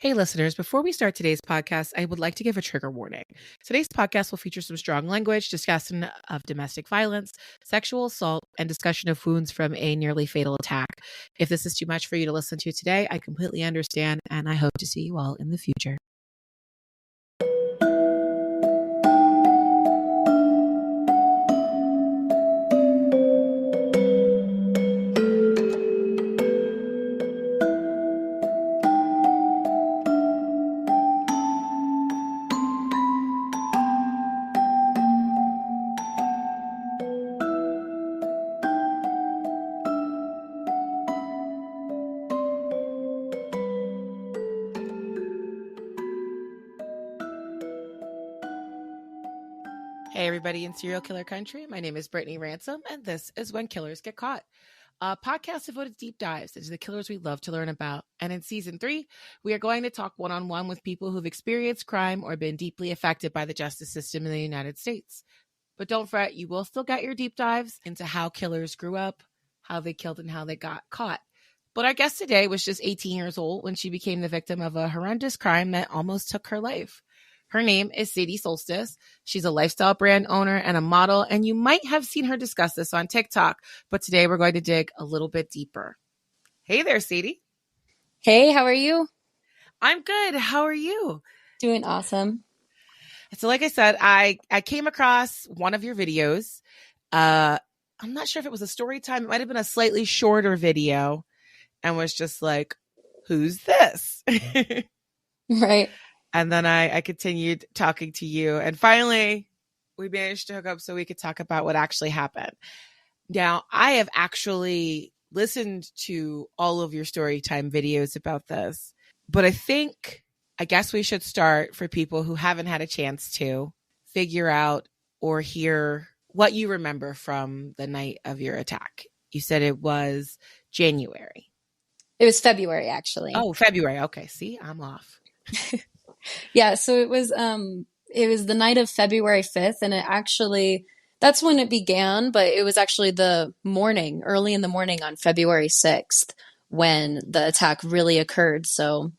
Hey, listeners, before we start today's podcast, I would like to give a trigger warning. Today's podcast will feature some strong language, discussion of domestic violence, sexual assault, and discussion of wounds from a nearly fatal attack. If this is too much for you to listen to today, I completely understand, and I hope to see you all in the future. Hey, everybody in serial killer country. My name is Brittany Ransom, and this is When Killers Get Caught, a podcast devoted deep dives into the killers we love to learn about. And in season 3, we are going to talk one-on-one with people who've experienced crime or been deeply affected by the justice system in the United States. But don't fret, you will still get your deep dives into how killers grew up, how they killed, and how they got caught. But our guest today was just 18 years old when she became the victim of a horrendous crime that almost took her life. Her name is Sadie Solstice. She's a lifestyle brand owner and a model, and you might have seen her discuss this on TikTok, but today we're going to dig a little bit deeper. Hey there, Sadie. Hey, how are you? I'm good. How are you? Doing awesome. So like I said, I came across one of your videos. I'm not sure if it was a story time. It might have been a slightly shorter video and was just like, who's this? Right. And then I continued talking to you. And finally, we managed to hook up so we could talk about what actually happened. Now, I have actually listened to all of your story time videos about this. But I guess we should start for people who haven't had a chance to figure out or hear what you remember from the night of your attack. You said it was January. It was February, actually. Oh, February. Okay. See, I'm off. Yeah, so it was the night of February 5th, and that's when it began, but it was actually early in the morning on February 6th when the attack really occurred. So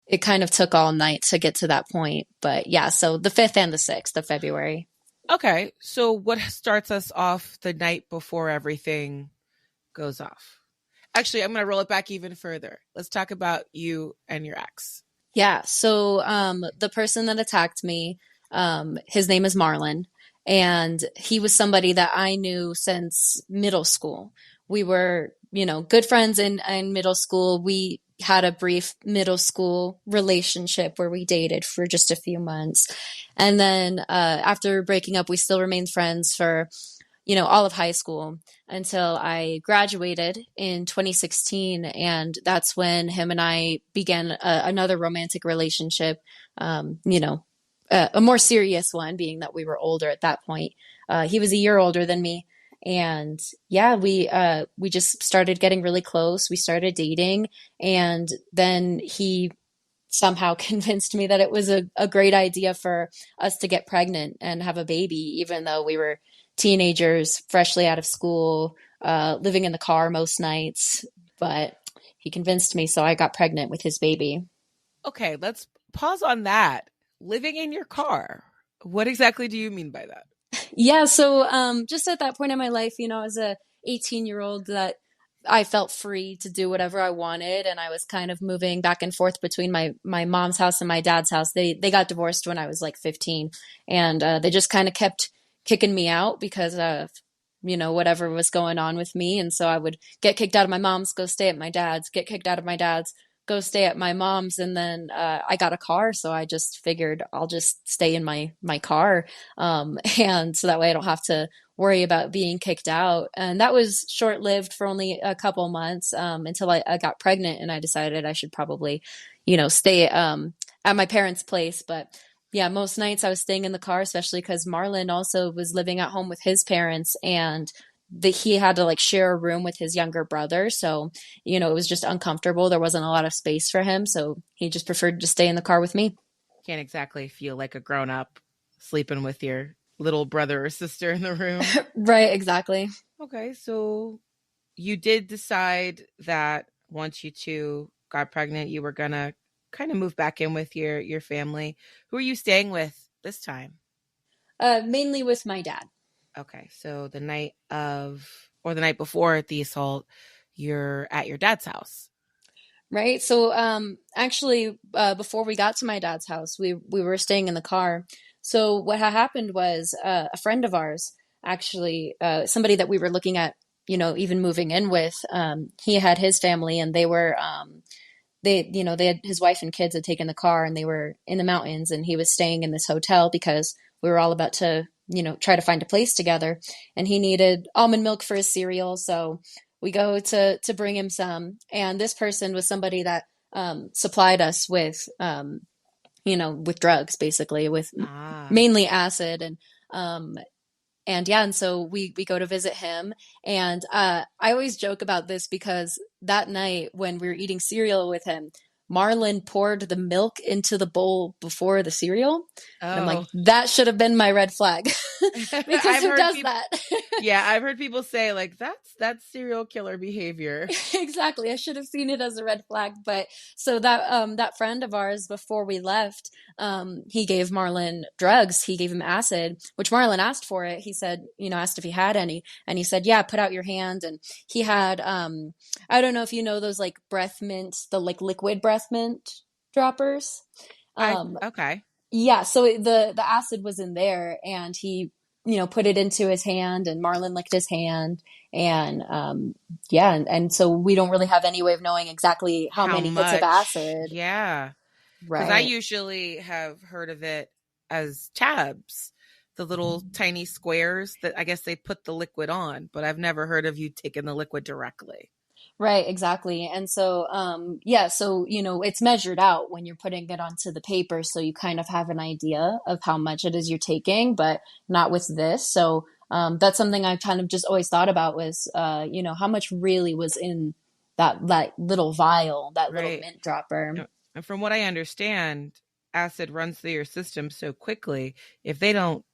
it kind of took all night to get to that point. But yeah, so the 5th and the 6th of February. Okay, so what starts us off the night before everything goes off? Actually, I'm going to roll it back even further. Let's talk about you and your ex. Yeah, so the person that attacked me, his name is Marlon, and he was somebody that I knew since middle school. We were, good friends in middle school. We had a brief middle school relationship where we dated for just a few months. And then after breaking up, we still remained friends for all of high school until I graduated in 2016. And that's when him and I began another romantic relationship, a more serious one, being that we were older at that point. He was a year older than me. And yeah, we just started getting really close. We started dating. And then he somehow convinced me that it was a great idea for us to get pregnant and have a baby, even though we were teenagers, freshly out of school, living in the car most nights. But he convinced me, so I got pregnant with his baby. Okay, let's pause on that. Living in your car. What exactly do you mean by that? Yeah, so just at that point in my life, as a 18-year-old, that I felt free to do whatever I wanted, and I was kind of moving back and forth between my mom's house and my dad's house. They got divorced when I was like 15, and they just kind of kept kicking me out because of whatever was going on with me. And so I would get kicked out of my mom's, go stay at my dad's, get kicked out of my dad's, go stay at my mom's. And then I got a car, so I just figured I'll just stay in my car, and so that way I don't have to worry about being kicked out. And that was short-lived for only a couple months, until I got pregnant, and I decided I should probably stay at my parents' place. But yeah, most nights I was staying in the car, especially because Marlon also was living at home with his parents, and he had to share a room with his younger brother. So, it was just uncomfortable. There wasn't a lot of space for him. So he just preferred to stay in the car with me. Can't exactly feel like a grown up sleeping with your little brother or sister in the room. Right, exactly. Okay, so you did decide that once you two got pregnant, you were going to kind of moved back in with your family. Who are you staying with this time? Mainly with my dad. Okay, so the night of or the night before the assault, you're at your dad's house. Right. So, actually, before we got to my dad's house, we were staying in the car. So what had happened was a friend of ours, actually, somebody that we were looking at, even moving in with, he had his family, and they had his wife and kids had taken the car, and they were in the mountains, and he was staying in this hotel because we were all about to, try to find a place together, and he needed almond milk for his cereal. So we go to bring him some, and this person was somebody that supplied us with drugs, basically, with Ah, mainly acid. Um, and yeah, and so we go to visit him, and I always joke about this because that night when we were eating cereal with him, Marlon poured the milk into the bowl before the cereal, and I'm like, oh, that should have been my red flag, because I've who heard does people. that? Yeah, I've heard people say like that's serial killer behavior. Exactly. I should have seen it as a red flag. But so that friend of ours, before we left, he gave Marlon drugs. He gave him acid, which Marlon asked for it. He said, asked if he had any, and he said, yeah, put out your hand. And he had I don't know if you know those like breath mint, the like liquid breath mint droppers. I Um, okay. yeah, so the acid was in there, and he, put it into his hand, and Marlon licked his hand, and yeah, and so we don't really have any way of knowing exactly how How many hits of much? acid. Yeah. Because I Right. usually have heard of it as tabs, the little tiny squares that I guess they put the liquid on, but I've never heard of you taking the liquid directly. Right, exactly. And so, yeah, so, it's measured out when you're putting it onto the paper. So you kind of have an idea of how much it is you're taking, but not with this. So, that's something I kind of just always thought about was, how much really was in that little vial, that little Right. mint dropper. And from what I understand, acid runs through your system so quickly. If they don't,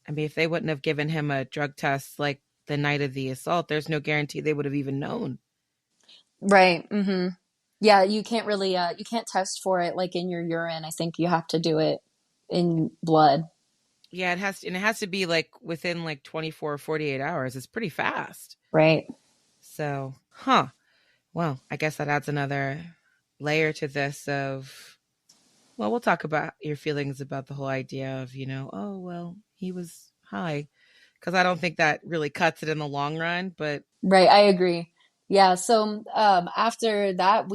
I mean, if they wouldn't have given him a drug test like the night of the assault, there's no guarantee they would have even known. Right. Mm-hmm. Yeah, you can't really, you can't test for it like in your urine. I think you have to do it in blood. Yeah, and it has to be like within like 24 or 48 hours. It's pretty fast. Right. So, huh. Well, I guess that adds another layer to this of, well, we'll talk about your feelings about the whole idea of, oh, well, he was high. Because I don't think that really cuts it in the long run. But Right, I agree. Yeah, so after that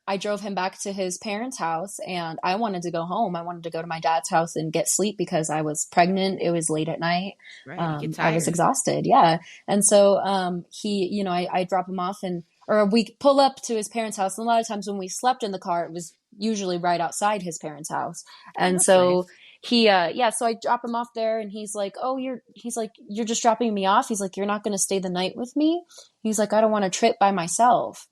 I drove him back to his parents' house, and I wanted to go home. I wanted to go to my dad's house and get sleep because I was pregnant. It was late at night. right, you get I was tired. exhausted, yeah. And so he, I drop him off, or we pull up to his parents' house. And a lot of times when we slept in the car, it was usually right outside his parents' house. Oh, And that's so nice. yeah, so I drop him off there, and he's like, "Oh, you're just dropping me off." He's like, "You're not going to stay the night with me?" He's like, "I don't want to trip by myself."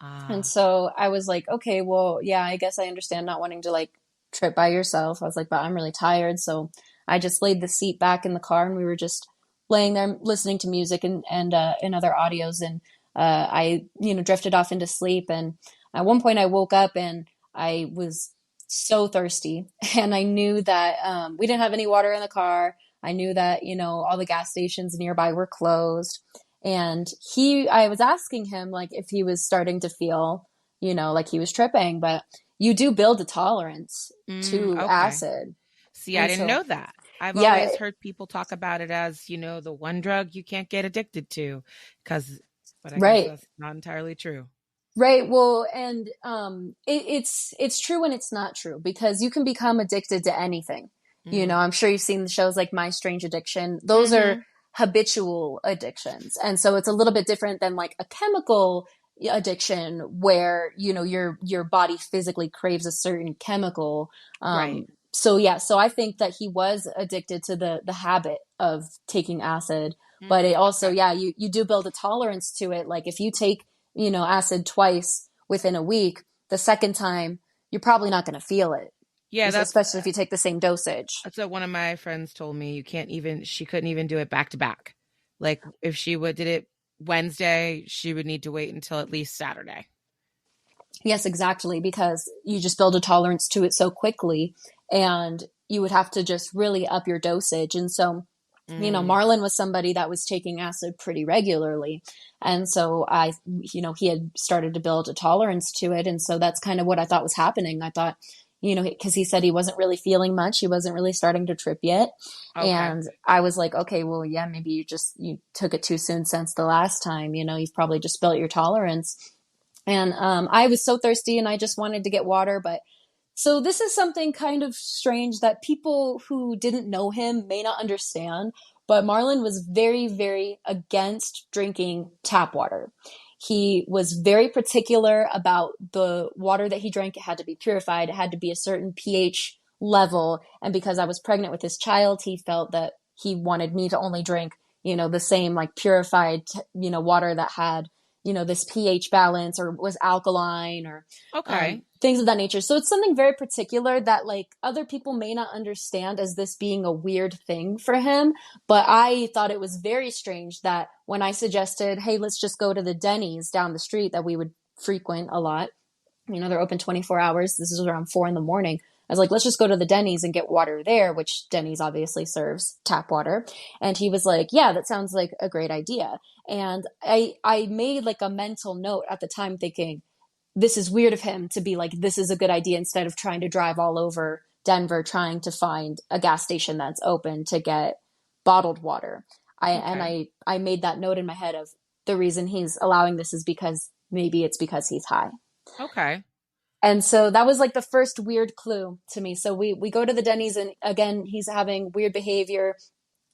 And Ah, so I was like, "Okay, well, yeah, I guess I understand not wanting to like trip by yourself." I was like, "But I'm really tired." So I just laid the seat back in the car, and we were just laying there listening to music and other audios, and I, drifted off into sleep. And at one point I woke up, and I was so thirsty, and I knew that we didn't have any water in the car. I knew that, all the gas stations nearby were closed. And I was asking him like if he was starting to feel, like he was tripping, but you do build a tolerance to okay. acid. See, I And didn't so, know that. I've yeah, always heard people talk about it as, the one drug you can't get addicted to. But I guess right. that's not entirely true. Right. Well, and it's true and it's not true because you can become addicted to anything. Mm. I'm sure you've seen the shows like My Strange Addiction. Those are Hmm. habitual addictions, and so it's a little bit different than like a chemical addiction where your body physically craves a certain chemical. Right. So yeah, so I think that he was addicted to the habit of taking acid, but it also, Okay. yeah, you do build a tolerance to it. Like if you take acid twice within a week, the second time, you're probably not going to feel it, Yeah, especially if you take the same dosage. that's what one of my friends told me. She couldn't even do it back to back. Like if she would did it Wednesday, she would need to wait until at least Saturday. Yes, exactly, because you just build a tolerance to it so quickly, and you would have to just really up your dosage. And so, Mm, Marlon was somebody that was taking acid pretty regularly. And so he had started to build a tolerance to it. And so that's kind of what I thought was happening. I thought, because he said he wasn't really feeling much. He wasn't really starting to trip yet. okay. And I was like, okay, well, yeah, maybe you took it too soon since the last time. You've probably just built your tolerance. And I was so thirsty and I just wanted to get water. But so this is something kind of strange that people who didn't know him may not understand. But Marlon was very, very against drinking tap water. He was very particular about the water that he drank. It had to be purified. It had to be a certain pH level. And because I was pregnant with his child, he felt that he wanted me to only drink, the same like purified, water that had, this pH balance or was alkaline or Okay. things of that nature. So it's something very particular that like other people may not understand as this being a weird thing for him. But I thought it was very strange that when I suggested, hey, let's just go to the Denny's down the street that we would frequent a lot, they're open 24 hours. This is around 4 a.m. I was like, let's just go to the Denny's and get water there, which Denny's obviously serves tap water. And he was like, yeah, that sounds like a great idea. And I made like a mental note at the time thinking, this is weird of him to be like, this is a good idea instead of trying to drive all over Denver trying to find a gas station that's open to get bottled water. Okay. I made that note in my head of the reason he's allowing this is because maybe it's because he's high. Okay. And so that was like the first weird clue to me. So we go to the Denny's and again, he's having weird behavior.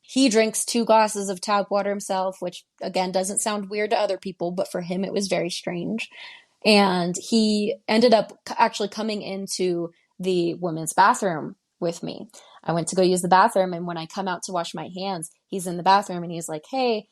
He drinks 2 glasses of tap water himself, which again doesn't sound weird to other people, but for him it was very strange. And he ended up actually coming into the women's bathroom with me. I went to go use the bathroom, and when I come out to wash my hands, he's in the bathroom and he's like, hey,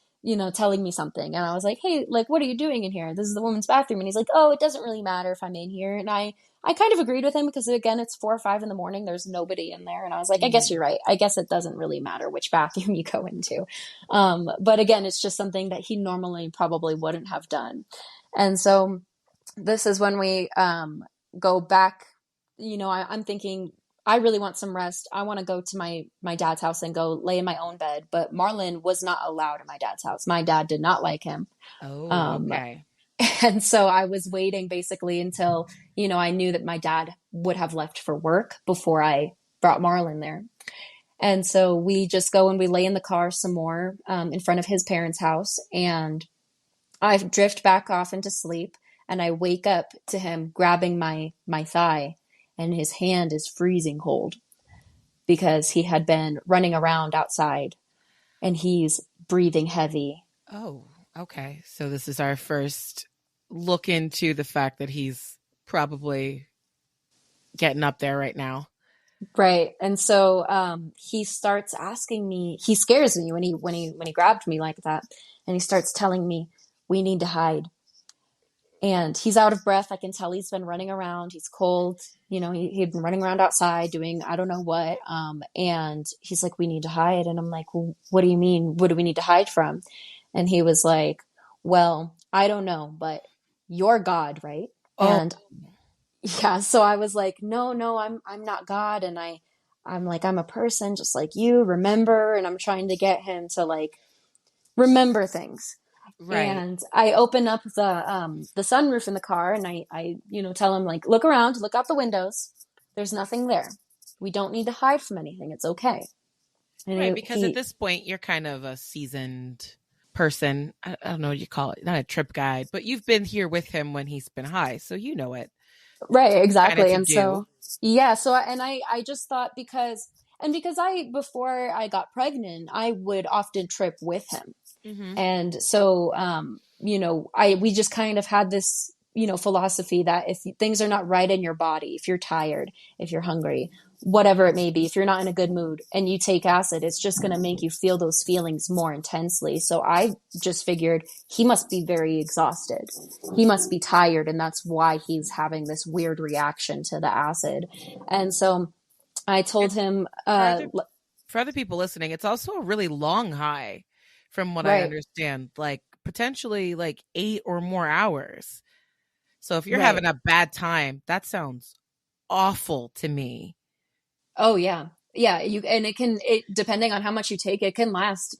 telling me something. And I was like, hey, like, what are you doing in here? This is the women's bathroom. And he's like, oh, it doesn't really matter if I'm in here. And I kind of agreed with him because again, it's 4 or 5 in the morning. There's nobody in there. And I was like, I guess Mhm. you're right. I guess it doesn't really matter which bathroom you go into. But again, it's just something that he normally probably wouldn't have done. And so this is when we go back. I'm thinking I really want some rest. I want to go to my dad's house and go lay in my own bed. But Marlon was not allowed in my dad's house. My dad did not like him. Oh, Um, okay. and so I was waiting basically until, I knew that my dad would have left for work before I brought Marlon there. And so we just go and we lay in the car some more in front of his parents' house. And I drift back off into sleep and I wake up to him grabbing my thigh and his hand is freezing cold because he had been running around outside and he's breathing heavy. Oh, okay. So this is our first look into the fact that he's probably getting up there right now. Right. And so he starts asking me, he scares me when he grabbed me like that. And he starts telling me, we need to hide. And he's out of breath. I can tell he's been running around. He's cold. He'd been running around outside doing I don't know what. And he's like, we need to hide. And I'm like, well, what do you mean? What do we need to hide from? And he was like, well, I don't know, but you're God, right? Oh, And yeah, so I was like, no, I'm not God. And I'm like, I'm a person just like you, remember? And I'm trying to get him to like remember things. right. And I open up the sunroof in the car and I tell him like, look around, look out the windows. There's nothing there. We don't need to hide from anything. It's okay. And Right. he, Because at he this point, you're kind of a seasoned person. I don't know what you call it, not a trip guide, but you've been here with him when he's been high. So you know it right, kind of exactly. to And do. so, yeah, so, and I just thought because before I got pregnant, I would often trip with him. Hmm. And so, we just kind of had this, philosophy that if things are not right in your body, if you're tired, if you're hungry, whatever it may be, if you're not in a good mood and you take acid, it's just going to make you feel those feelings more intensely. So I just figured he must be very exhausted. He must be tired. And that's why he's having this weird reaction to the acid. And so I told And him, for other for other people listening, it's also a really long high, from what I right. understand, like potentially like 8 or more hours. So if you're Right. having a bad time, that sounds awful to me. Oh yeah. Yeah, and it depending on how much you take, it can last,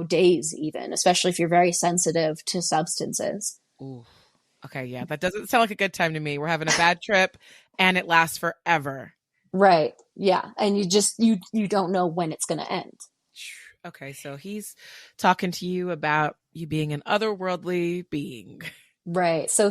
days even, especially if you're very sensitive to substances. Ooh. Okay, yeah, that doesn't sound like a good time to me. We're having a bad trip and it lasts forever. Right. Yeah. And you don't know when it's going to end. Okay, so he's talking to you about you being an otherworldly being. Right. So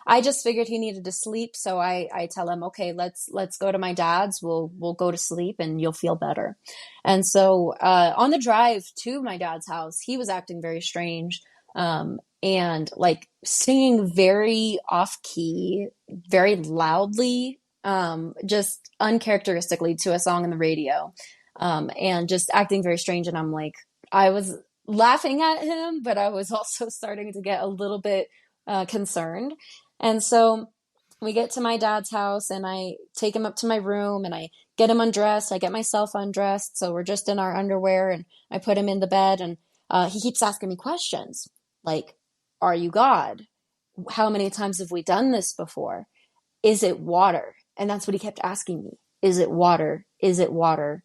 I just figured he needed to sleep. So I tell him, okay, let's go to my dad's. We'll go to sleep and you'll feel better. And so, on the drive to my dad's house, he was acting very strange. And like singing very off key, very loudly, just uncharacteristically to a song on the radio. And just acting very strange. And I'm like, I was laughing at him, but I was also starting to get a little bit concerned. And so we get to my dad's house and I take him up to my room and I get him undressed. I get myself undressed. So we're just in our underwear and I put him in the bed and he keeps asking me questions like, are you God? How many times have we done this before? Is it water? And that's what he kept asking me. Is it water? Is it water?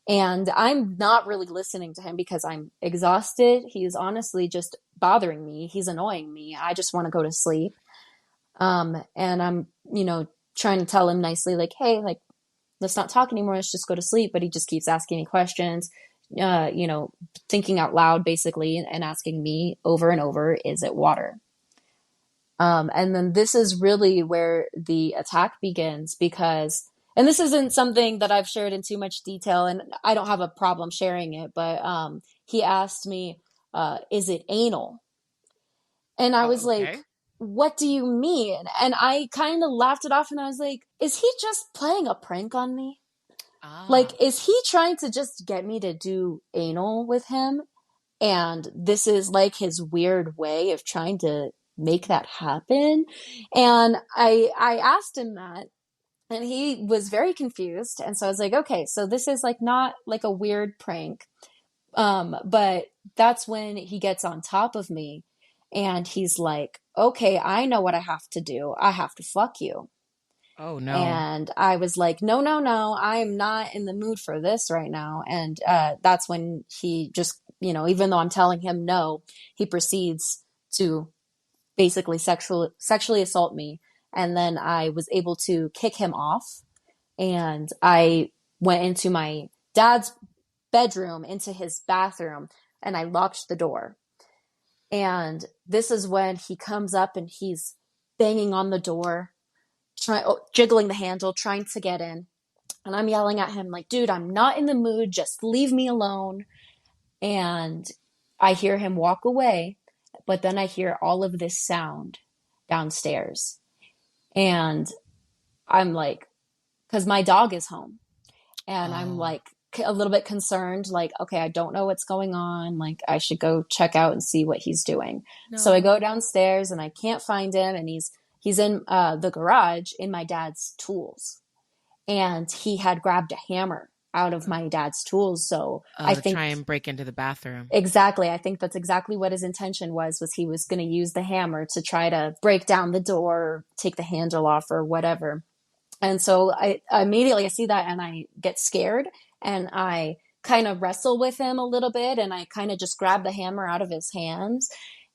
And I'm not really listening to him because I'm exhausted. He's honestly just bothering me. He's annoying me. I just want to go to sleep. And I'm, trying to tell him nicely, like, hey, like, let's not talk anymore. Let's just go to sleep. But he just keeps asking me questions, thinking out loud, basically, and asking me over and over, is it water? And then this is really where the attack begins because, and this isn't something that I've shared in too much detail, and I don't have a problem sharing it, but he asked me, is it anal? And I was Oh, like, okay. what do you mean? And I kind of laughed it off and I was like, is he just playing a prank on me? Like, Ah. is he trying to just get me to do anal with him? And this is like his weird way of trying to make that happen. And I asked him that and he was very confused. And so I was like, okay, so this is like not like a weird prank. But that's when he gets on top of me and he's like, okay, I know what I have to do. I have to fuck you. Oh no. And I was like, no, no, no, I am not in the mood for this right now. And that's when he just, even though I'm telling him no, he proceeds to basically sexually assault me. And then I was able to kick him off. And I went into my dad's bedroom, into his bathroom, and I locked the door. And this is when he comes up and he's banging on the door, jiggling the handle, trying to get in. And I'm yelling at him, like, dude, I'm not in the mood. Just leave me alone. And I hear him walk away. But then I hear all of this sound downstairs. And I'm like, because my dog is home. And I'm Oh like, a little bit concerned, like, okay, I don't know what's going on. Like, I should go check out and see what he's doing. So I no. go downstairs and I can't find him. And he's in the garage in my dad's tools. And he had grabbed a hammer out of my dad's tools. So I To try think and break into the bathroom. exactly, I think that's exactly what his intention was he was going to use the hammer to try to break down the door, take the handle off or whatever. And so I immediately I see that and I get scared and I kind of wrestle with him a little bit and I kind of just grab the hammer out of his hands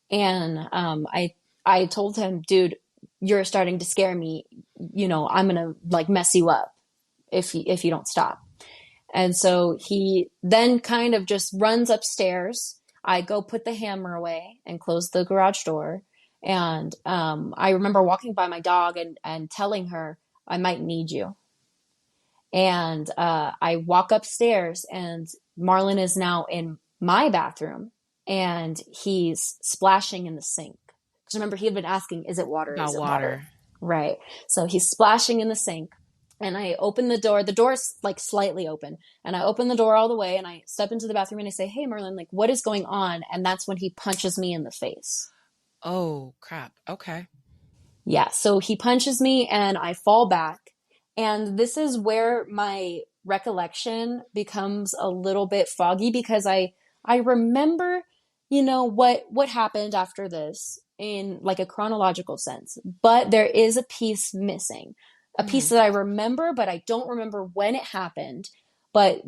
and I told him, dude, you're starting to scare me. I'm gonna like mess you up if you don't stop. And so he then kind of just runs upstairs. I go put the hammer away and close the garage door. And I remember walking by my dog and telling her, I might need you. And I walk upstairs, and Marlon is now in my bathroom, and he's splashing in the sink. Because remember, he had been asking, is it water? Is About it water? water. Right. So he's splashing in the sink. And I open the door. The door's like slightly open. And I open the door all the way, and I step into the bathroom, and I say, hey, Marlon, like, what is going on? And that's when he punches me in the face. Oh crap. Okay. Yeah, so he punches me and I fall back. And this is where my recollection becomes a little bit foggy because I remember, what happened after this. in like a chronological sense, but there is a piece missing, a piece that I remember, but I don't remember when it happened. But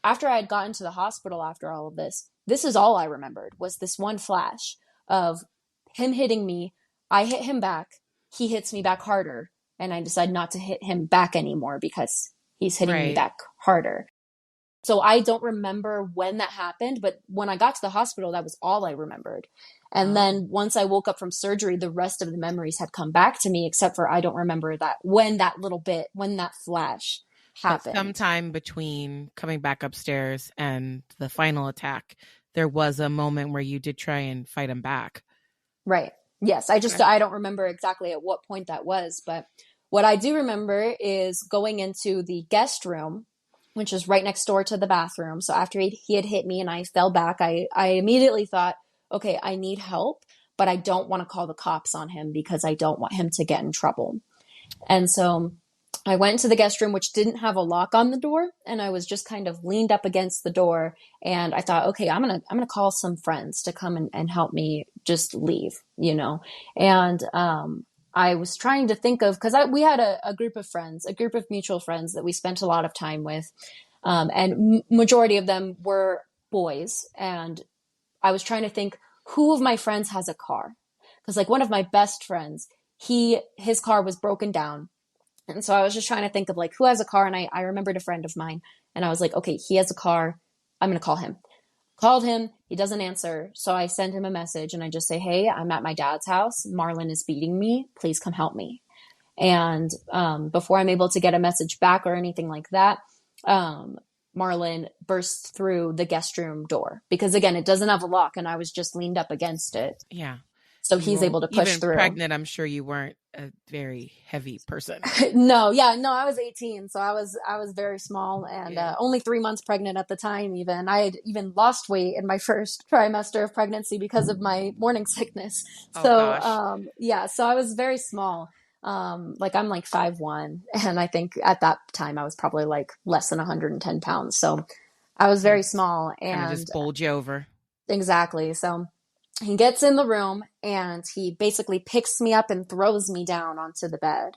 after I had gotten to the hospital after all of this is all I remembered was this one flash of him hitting me. I hit him back. He hits me back harder. And I decide not to hit him back anymore because he's hitting me Right. back harder. So I don't remember when that happened, but when I got to the hospital, that was all I remembered. And Oh. then once I woke up from surgery, the rest of the memories had come back to me, except for I don't remember when that flash But happened. sometime between coming back upstairs and the final attack, there was a moment where you did try and fight him back. Right. Yes. Okay. I don't remember exactly at what point that was, but what I do remember is going into the guest room, which is right next door to the bathroom. So after he had hit me and I fell back, I immediately thought, okay, I need help, but I don't want to call the cops on him because I don't want him to get in trouble. And so I went to the guest room, which didn't have a lock on the door, and I was just kind of leaned up against the door. And I thought, okay, I'm gonna call some friends to come and help me just leave, you know. And I was trying to think of because we had a group of friends, a group of mutual friends that we spent a lot of time with, and majority of them were boys. And I was trying to think who of my friends has a car because like one of my best friends, his car was broken down, and so I was just trying to think of like who has a car. And I remembered a friend of mine and I was like, okay, he has a car. I'm going to call him. Called him. He doesn't answer. So I send him a message and I just say, hey, I'm at my dad's house. Marlon is beating me. Please come help me. And before I'm able to get a message back or anything like that, Marlon bursts through the guest room door because again, it doesn't have a lock and I was just leaned up against it. Yeah. So You he's were able to push even through. pregnant. I'm sure you weren't a very heavy person. No, yeah, no, I was 18, so I was very small and Yeah. only 3 months pregnant at the time. Even I had even lost weight in my first trimester of pregnancy because of my morning sickness. Oh So gosh. yeah, so I was very small. Like I'm like 5'1", and I think at that time I was probably like less than 110 pounds. So I was He very small, kind of and just bowled you over. exactly. So he gets in the room and he basically picks me up and throws me down onto the bed.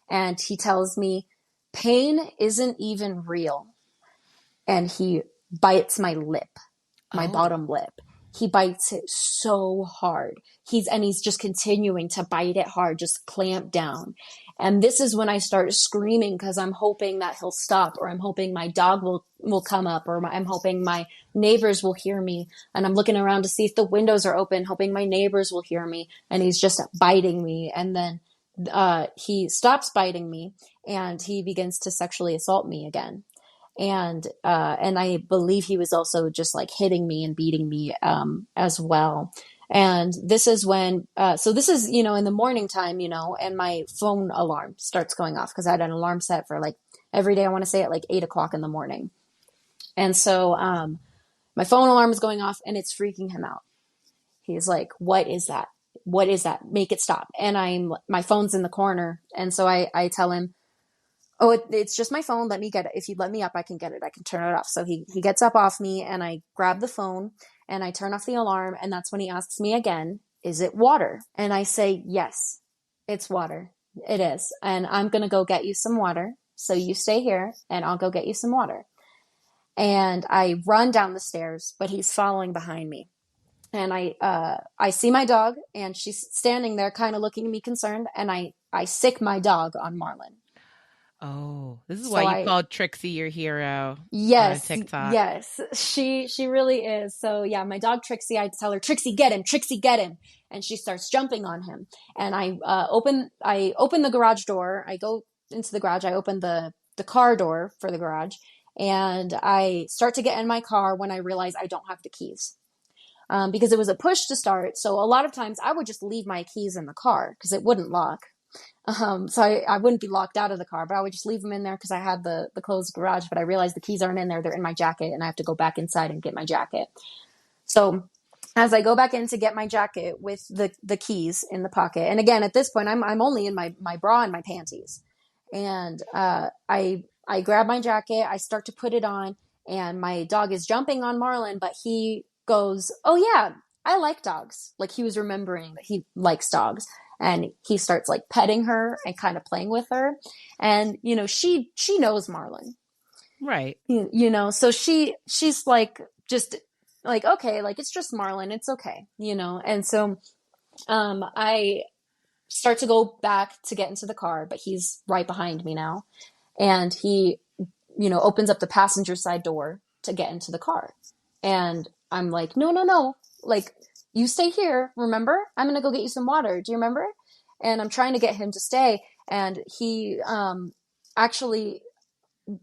And he tells me, pain isn't even real. And he bites my lip, my Oh. bottom lip. He bites it so hard. He's just continuing to bite it hard, just clamp down. And this is when I start screaming because I'm hoping that he'll stop, or I'm hoping my dog will come up, or I'm hoping my neighbors will hear me. And I'm looking around to see if the windows are open, hoping my neighbors will hear me. And he's just biting me. And then he stops biting me and he begins to sexually assault me again. And I believe he was also just like hitting me and beating me as well. And this is when, so this is, you know, in the morning time, you know, and my phone alarm starts going off because I had an alarm set for like every day. I want to say at like 8 o'clock in the morning. And so my phone alarm is going off and it's freaking him out. He's like, what is that? What is that? Make it stop. And my phone's in the corner. And so I tell him, oh, it's just my phone. Let me get it. If you let me up, I can get it. I can turn it off. So he gets up off me and I grab the phone and I turn off the alarm. And that's when he asks me again, is it water? And I say, yes, it's water. It is. And I'm going to go get you some water. So you stay here and I'll go get you some water. And I run down the stairs, but he's following behind me. And I see my dog and she's standing there kind of looking at me concerned. And I sick my dog on Marlon. Oh, this is why So you called Trixie your hero on yes, TikTok. yes, she really is. So yeah, my dog Trixie, I tell her, Trixie, get him. And she starts jumping on him. And I open the garage door. I go into the garage. I open the car door for the garage. And I start to get in my car when I realize I don't have the keys. Because it was a push to start. So a lot of times I would just leave my keys in the car because it wouldn't lock. So I wouldn't be locked out of the car, but I would just leave them in there because I had the closed garage, but I realized the keys aren't in there. They're in my jacket and I have to go back inside and get my jacket. So as I go back in to get my jacket with the keys in the pocket. And again, at this point, I'm only in my bra and my panties. And, I grab my jacket, I start to put it on and my dog is jumping on Marlon, but he goes, oh yeah, I like dogs. Like he was remembering that he likes dogs. And he starts like petting her and kind of playing with her. And, she knows Marlin, Right. so she's like, just like, okay, like it's just Marlin. It's okay. And so, I start to go back to get into the car, but he's right behind me now. And he, opens up the passenger side door to get into the car. And I'm like, no, no, no. Like, you stay here. Remember? I'm going to go get you some water. Do you remember? And I'm trying to get him to stay. And he actually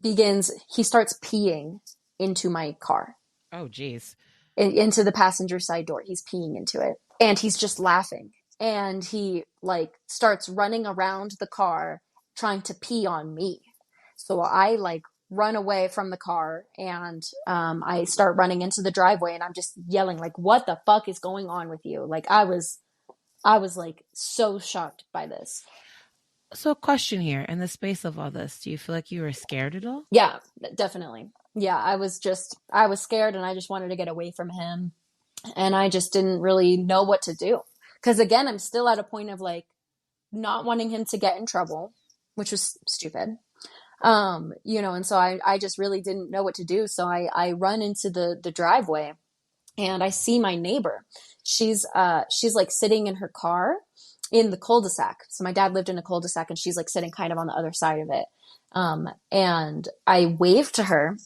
he starts peeing into my car, Oh, geez. into the passenger side door. He's peeing into it. And he's just laughing. And he like starts running around the car trying to pee on me. So I like run away from the car, and I start running into the driveway, and I'm just yelling like, what the fuck is going on with you? Like I was like so shocked by this. So, question here, in the space of all this, do you feel like you were scared at all? Yeah, definitely. Yeah, I was scared, and I just wanted to get away from him, and I just didn't really know what to do. Cuz again, I'm still at a point of like not wanting him to get in trouble, which was stupid. And so I just really didn't know what to do. So I run into the driveway, and I see my neighbor. She's like sitting in her car in the cul-de-sac. So my dad lived in a cul-de-sac, and she's like sitting kind of on the other side of it. And I wave to her,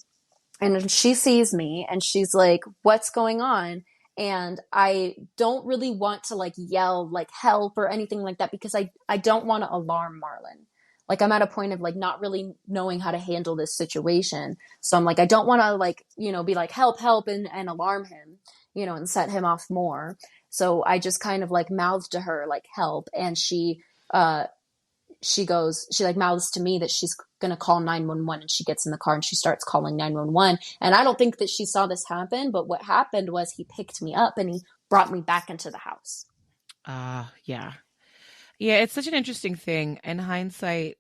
and she sees me, and she's like, what's going on? And I don't really want to like yell like help or anything like that, because I don't want to alarm Marlin. Like I'm at a point of like not really knowing how to handle this situation. So I'm like, I don't want to like, be like help, help, and alarm him, and set him off more. So I just kind of like mouthed to her like help. And she like mouths to me that she's going to call 911, and she gets in the car and she starts calling 911. And I don't think that she saw this happen, but what happened was he picked me up and he brought me back into the house. Yeah. Yeah, it's such an interesting thing. In hindsight,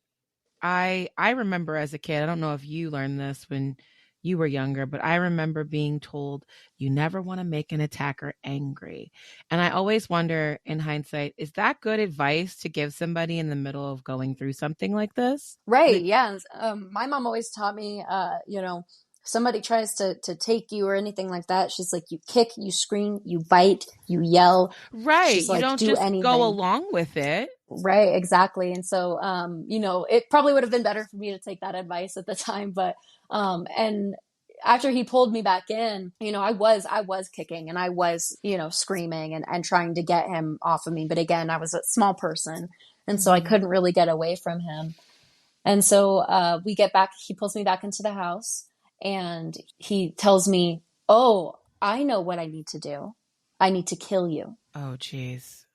I remember as a kid, I don't know if you learned this when you were younger, but I remember being told you never want to make an attacker angry. And I always wonder in hindsight, is that good advice to give somebody in the middle of going through something like this? Right. Yeah. My mom always taught me, if somebody tries to take you or anything like that, she's like, you kick, you scream, you bite, you yell. Right. She's You like, don't do just go anything. along with it. Right, exactly. And so, it probably would have been better for me to take that advice at the time, but, and after he pulled me back in, I was kicking, and I was, screaming and trying to get him off of me. But again, I was a small person, and so I Mhm. couldn't really get away from him. And so, we get back, he pulls me back into the house, and he tells me, oh, I know what I need to do. I need to kill you. Oh, geez.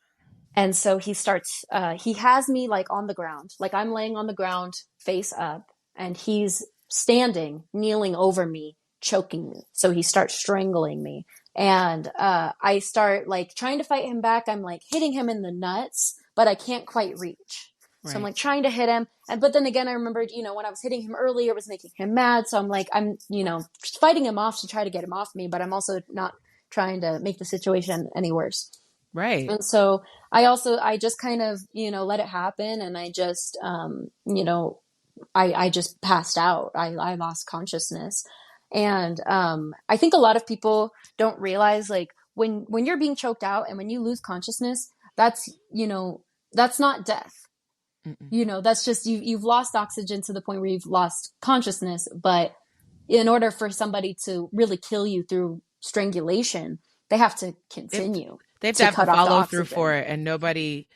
And so he has me like on the ground, like I'm laying on the ground face up, and he's standing, kneeling over me, choking me. So he starts strangling me. And I start like trying to fight him back. I'm like hitting him in the nuts, but I can't quite reach. So I'm Right. like trying to hit him. But then again, I remembered, when I was hitting him earlier, it was making him mad. So I'm like, fighting him off to try to get him off me, but I'm also not trying to make the situation any worse. Right. And so I just kind of, let it happen. And I just, I just passed out. I lost consciousness. And I think a lot of people don't realize like when you're being choked out and when you lose consciousness, that's not death. Mm-mm. That's just you've lost oxygen to the point where you've lost consciousness. But in order for somebody to really kill you through strangulation, they have to They have to, continue they have to to have the cut off the follow through for oxygen. it. And nobody,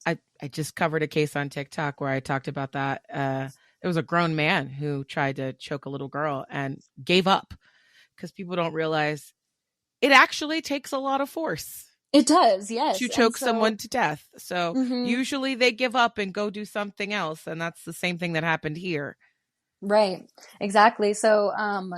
I just covered a case on TikTok where I talked about that. There was a grown man who tried to choke a little girl and gave up because people don't realize it actually takes a lot of force It does, to yes. And choke so, someone to death. So mhm, usually they give up and go do something else. And that's the same thing that happened here. right, exactly. So,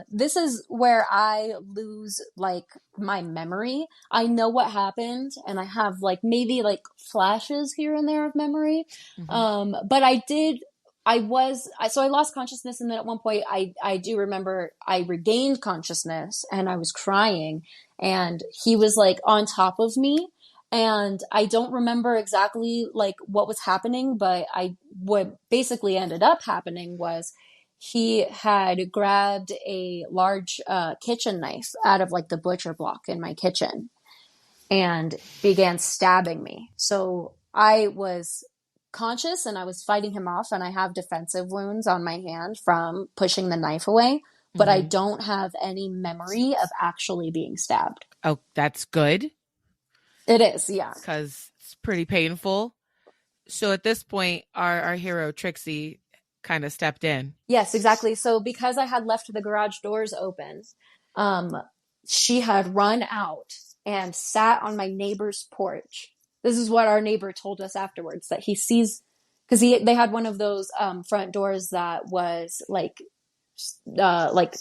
this is where I lose like my memory. I know what happened, and I have like maybe like flashes here and there of memory. Hmm. But I did. So I lost consciousness, and then at one point I do remember I regained consciousness and I was crying, and he was like on top of me, and I don't remember exactly like what was happening, but what basically ended up happening was he had grabbed a large kitchen knife out of like the butcher block in my kitchen and began stabbing me. So I was conscious and I was fighting him off, and I have defensive wounds on my hand from pushing the knife away, but I Mm-hmm. don't have any memory of actually being stabbed. Oh, that's good It is, yeah. because it's pretty painful. So at this point, our hero Trixie kind of stepped in. Yes, exactly. So because I had left the garage doors open, um, she had run out and sat on my neighbor's porch. This is what our neighbor told us afterwards, that he sees, because they had one of those front doors that was like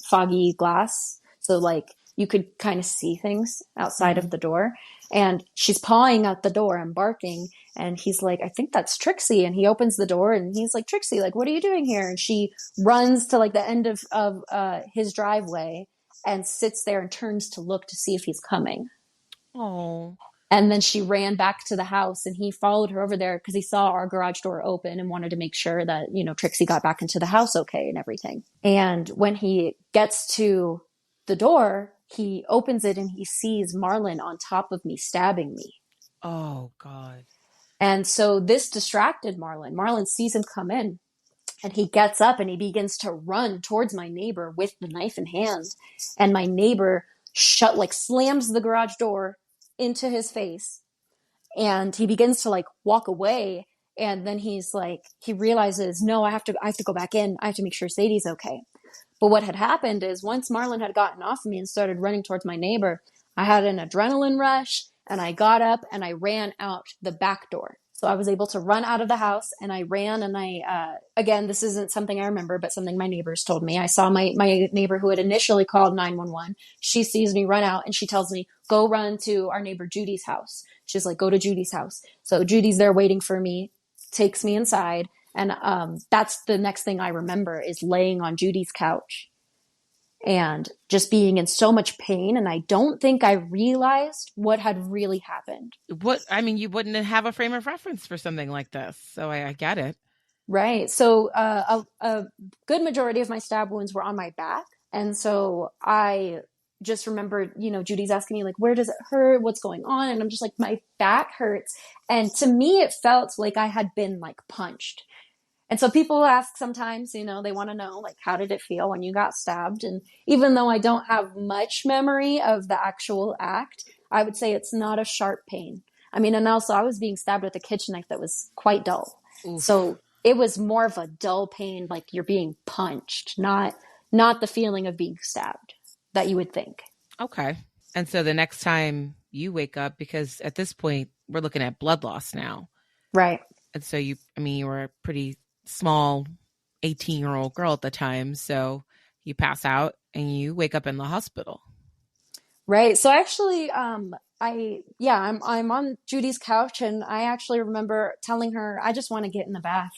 foggy glass, so like you could kind of see things outside Mm-hmm. of the door. And she's pawing at the door and barking, and he's like, I think that's Trixie. And he opens the door and he's like, Trixie, like, what are you doing here? And she runs to like the end of his driveway and sits there and turns to look to see if he's coming. Oh, And then she ran back to the house, and he followed her over there because he saw our garage door open and wanted to make sure that, Trixie got back into the house okay and everything. And when he gets to the door, he opens it and he sees Marlon on top of me, stabbing me. oh God. And so this distracted Marlon. Marlon sees him come in, and he gets up and he begins to run towards my neighbor with the knife in hand. And my neighbor slams the garage door into his face, and he begins to like walk away. And then he realizes, no, I have to go back in. I have to make sure Sadie's okay. But what had happened is, once Marlon had gotten off of me and started running towards my neighbor, I had an adrenaline rush, and I got up and I ran out the back door. So I was able to run out of the house, and I ran, and again, this isn't something I remember, but something my neighbors told me. I saw my neighbor who had initially called 911. She sees me run out and she tells me, go run to our neighbor Judy's house. She's like, go to Judy's house. So Judy's there waiting for me, takes me inside. And that's the next thing I remember, is laying on Judy's couch and just being in so much pain. And I don't think I realized what had really happened. What I mean, you wouldn't have a frame of reference for something like this, so I get it. Right. So a good majority of my stab wounds were on my back. And so I just remember, Judy's asking me, like, where does it hurt? What's going on? And I'm just like, my back hurts. And to me, it felt like I had been like punched. And so people ask sometimes, they want to know, like, how did it feel when you got stabbed? And even though I don't have much memory of the actual act, I would say it's not a sharp pain. I mean, and also I was being stabbed with a kitchen knife that was quite dull. Oof. So it was more of a dull pain, like you're being punched, not the feeling of being stabbed that you would think. Okay. And so the next time you wake up, because at this point we're looking at blood loss now. Right. And so you were a pretty small 18-year-old girl at the time. So you pass out and you wake up in the hospital. Right. So actually, I'm on Judy's couch, and I actually remember telling her, I just want to get in the bath.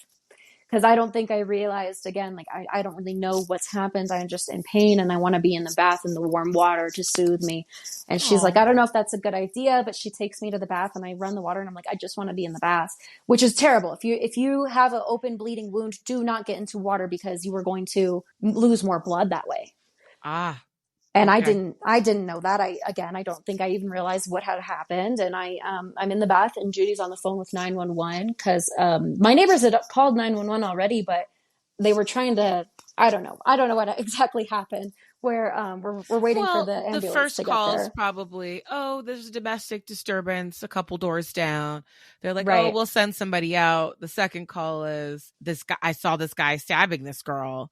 Because I don't think I realized, again, like, I don't really know what's happened. I'm just in pain, and I want to be in the bath in the warm water to soothe me. And she's like, I don't know if that's a good idea, but she takes me to the bath, and I run the water, and I'm like, I just want to be in the bath, which is terrible. If you have an open bleeding wound, do not get into water, because you are going to lose more blood that way. Ah, And okay. I didn't know that. I don't think I even realized what had happened. And I'm in the bath, and Judy's on the phone with 911, because my neighbors had called 911 already, but they were trying to, I don't know what exactly happened, where we're waiting for the Well, the ambulance to first get call is there. probably, oh, there's a domestic disturbance a couple doors down. They're like, oh, Right. we'll send somebody out. The second call is, this guy, I saw this guy stabbing this girl.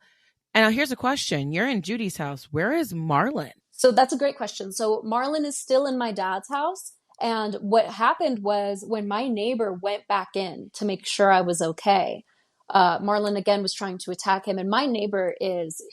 And now here's a question. You're in Judy's house. Where is Marlon? So that's a great question. So Marlon is still in my dad's house. And what happened was, when my neighbor went back in to make sure I was okay, Marlon again was trying to attack him. And my neighbor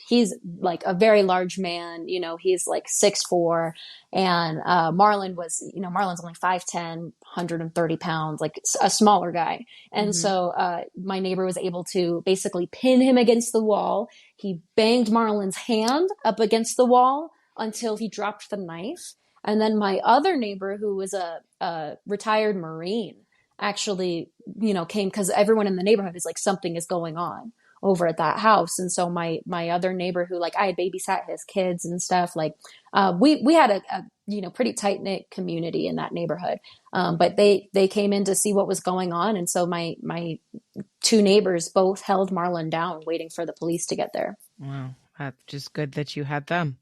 he's like a very large man, he's like 6'4", and Marlon's only 5'10", 130 pounds, like a smaller guy. And Mm-hmm. so my neighbor was able to basically pin him against the wall. He banged Marlon's hand up against the wall until he dropped the knife. And then my other neighbor, who was a retired Marine, actually, came because everyone in the neighborhood is like, something is going on over at that house. And so my other neighbor, who like I had babysat his kids and stuff, like we had a pretty tight knit community in that neighborhood. But they came in to see what was going on, and so my two neighbors both held Marlon down, waiting for the police to get there. Wow, that's just good that you had them.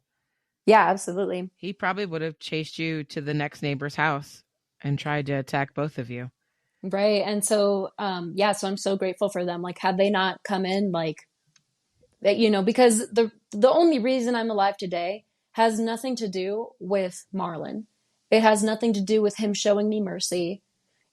Yeah, absolutely. He probably would have chased you to the next neighbor's house and tried to attack both of you. Right. And so, so I'm so grateful for them. Like, had they not come in, like that, because the only reason I'm alive today has nothing to do with Marlon. It has nothing to do with him showing me mercy.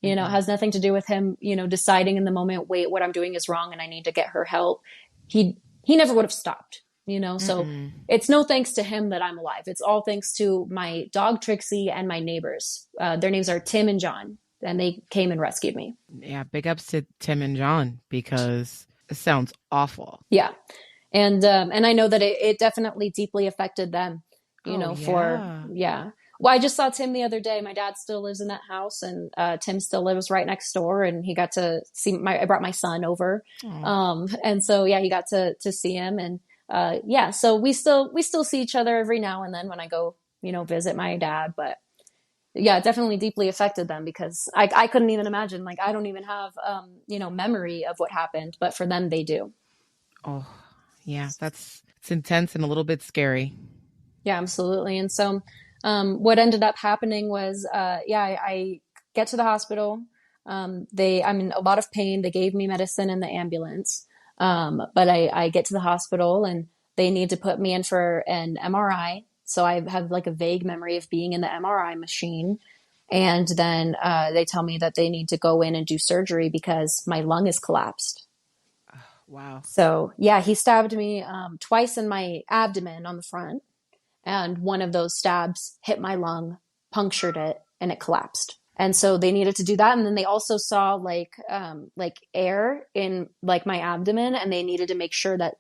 It has nothing to do with him, deciding in the moment, wait, what I'm doing is wrong and I need to get her help. He never would have stopped, so it's no thanks to him that I'm alive. It's all thanks to my dog Trixie and my neighbors. Their names are Tim and John, and they came and rescued me. Yeah, big ups to Tim and John, because it sounds awful. Yeah. And I know that it definitely deeply affected them, Yeah. Well, I just saw Tim the other day. My dad still lives in that house, and Tim still lives right next door, and he got to see I brought my son over. And so, yeah, he got to see him. And so we still see each other every now and then when I go, visit my dad. But yeah, it definitely deeply affected them, because I couldn't even imagine, like, I don't even have, memory of what happened, but for them, they do. Oh, yeah, it's intense and a little bit scary. Yeah, absolutely. And so what ended up happening was, I get to the hospital. I'm in a lot of pain. They gave me medicine in the ambulance. But I get to the hospital and they need to put me in for an MRI. So I have like a vague memory of being in the MRI machine. And then they tell me that they need to go in and do surgery because my lung is collapsed. Wow. So yeah, he stabbed me twice in my abdomen on the front, and one of those stabs hit my lung, punctured it, and it collapsed. And so they needed to do that. And then they also saw like air in like my abdomen, and they needed to make sure that,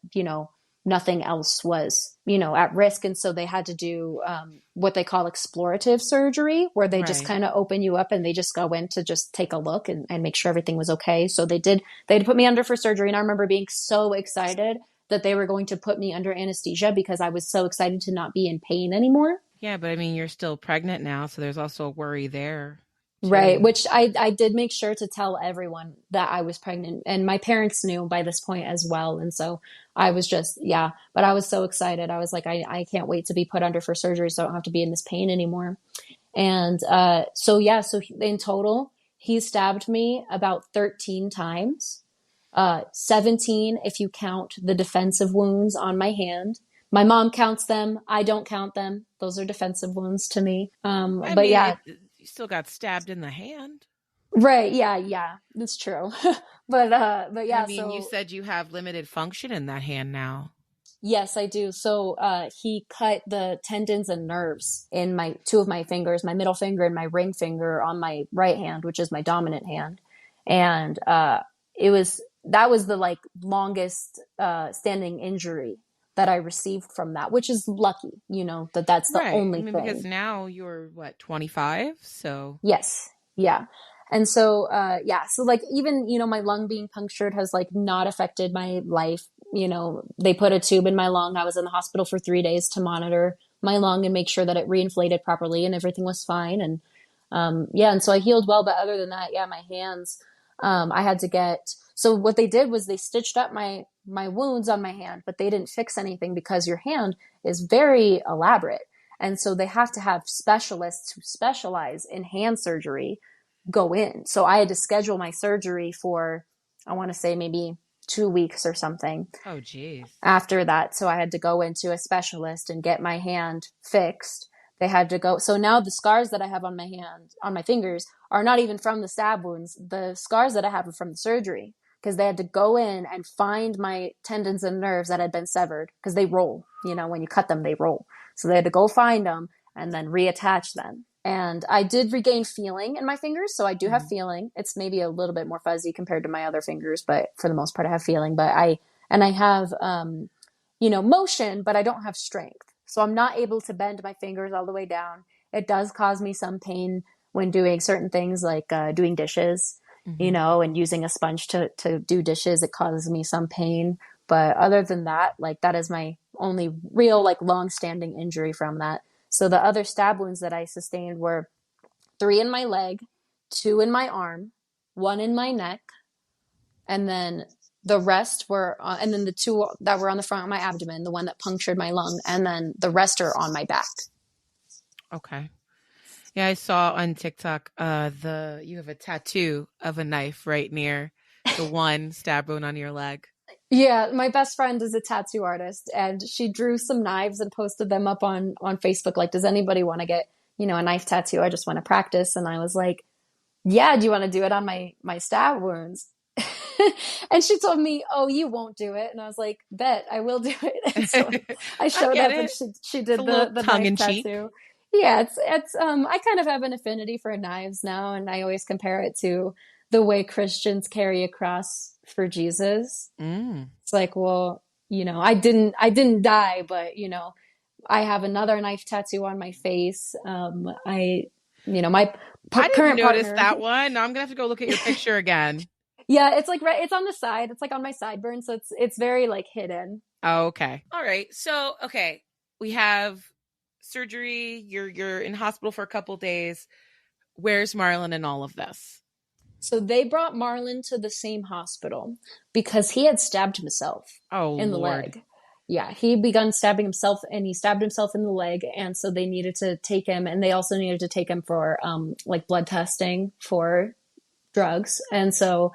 nothing else was, at risk. And so they had to do what they call explorative surgery, where they just kind of open you up and they just go in to just take a look and make sure everything was okay. So they'd put me under for surgery. And I remember being so excited that they were going to put me under anesthesia, because I was so excited to not be in pain anymore. Yeah, but I mean, you're still pregnant now, so there's also a worry there, too. Right, which I did make sure to tell everyone that I was pregnant, and my parents knew by this point as well. And so I was just, but I was so excited. I was like, I can't wait to be put under for surgery so I don't have to be in this pain anymore. And so in total, he stabbed me about 13 times, 17 if you count the defensive wounds on my hand. My mom counts them. I don't count them. Those are defensive wounds to me. You still got stabbed in the hand. Right. Yeah. That's true. but yeah. I mean, you said you have limited function in that hand now. Yes, I do. So he cut the tendons and nerves in two of my fingers, my middle finger and my ring finger on my right hand, which is my dominant hand. And that was the like longest standing injury that I received from that, which is lucky, that's the only thing. Because now you're 25? So yes. Yeah. And so, so like even, my lung being punctured has like not affected my life. They put a tube in my lung. I was in the hospital for 3 days to monitor my lung and make sure that it reinflated properly and everything was fine. And, and so I healed well. But other than that, my hands, I had to so what they did was they stitched up my wounds on my hand, but they didn't fix anything because your hand is very elaborate. And so they have to have specialists who specialize in hand surgery go in. So I had to schedule my surgery for, I want to say maybe 2 weeks or something. Oh, geez. After that. So I had to go into a specialist and get my hand fixed. They had to go. So now the scars that I have on my hand, on my fingers, are not even from the stab wounds. The scars that I have are from the surgery. because they had to go in and find my tendons and nerves that had been severed, because they roll, when you cut them, they roll. So they had to go find them and then reattach them. And I did regain feeling in my fingers. So I do have feeling. It's maybe a little bit more fuzzy compared to my other fingers, but for the most part, I have feeling. But I have, motion, but I don't have strength. So I'm not able to bend my fingers all the way down. It does cause me some pain when doing certain things like doing dishes, and using a sponge to do dishes. It causes me some pain. But other than that, like that is my only real like long-standing injury from that. So the other stab wounds that I sustained were 3 in my leg, 2 in my arm, 1 in my neck, and then the rest were, and then the 2 that were on the front of my abdomen, the one that punctured my lung, and then the rest are on my back. Okay. Yeah, I saw on TikTok, you have a tattoo of a knife right near the one stab wound on your leg. Yeah, my best friend is a tattoo artist, and she drew some knives and posted them up on Facebook. Like, does anybody want to get, a knife tattoo? I just want to practice. And I was like, yeah, do you want to do it on my stab wounds? And she told me, oh, you won't do it. And I was like, bet I will do it. And so I showed up and she did the knife tattoo. Yeah, it's I kind of have an affinity for knives now, and I always compare it to the way Christians carry a cross for Jesus. It's like, well, I didn't die, but I have another knife tattoo on my face. My I didn't notice partner, that one. Now I'm gonna have to go look at your picture again. Yeah, it's like it's on the side. It's like on my sideburn, so it's very like hidden. Oh, okay. All right. So, okay, we have surgery. You're in hospital for a couple days. Where's Marlon in all of this? So they brought Marlon to the same hospital because he had stabbed himself in the leg. Yeah, he begun stabbing himself, and he stabbed himself in the leg, and so they needed to take him, and they also needed to take him for like blood testing for drugs. And so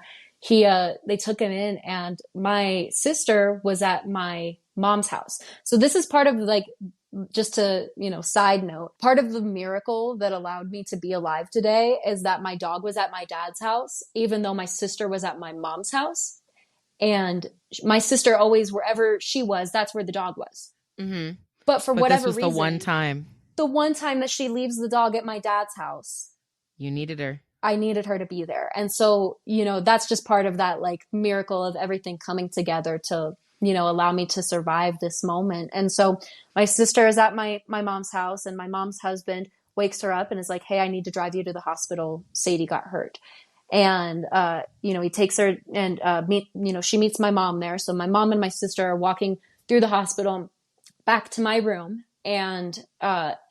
they took him in, and my sister was at my mom's house. So this is part of like, just to, side note, part of the miracle that allowed me to be alive today is that my dog was at my dad's house, even though my sister was at my mom's house. And my sister always, wherever she was, that's where the dog was. Mm-hmm. But whatever reason, the one time that she leaves the dog at my dad's house, you needed her. I needed her to be there. And so, that's just part of that like miracle of everything coming together to, allow me to survive this moment. And so my sister is at my mom's house, and my mom's husband wakes her up and is like, hey, I need to drive you to the hospital. Sadie got hurt. And, he takes her and, she meets my mom there. So my mom and my sister are walking through the hospital back to my room, and,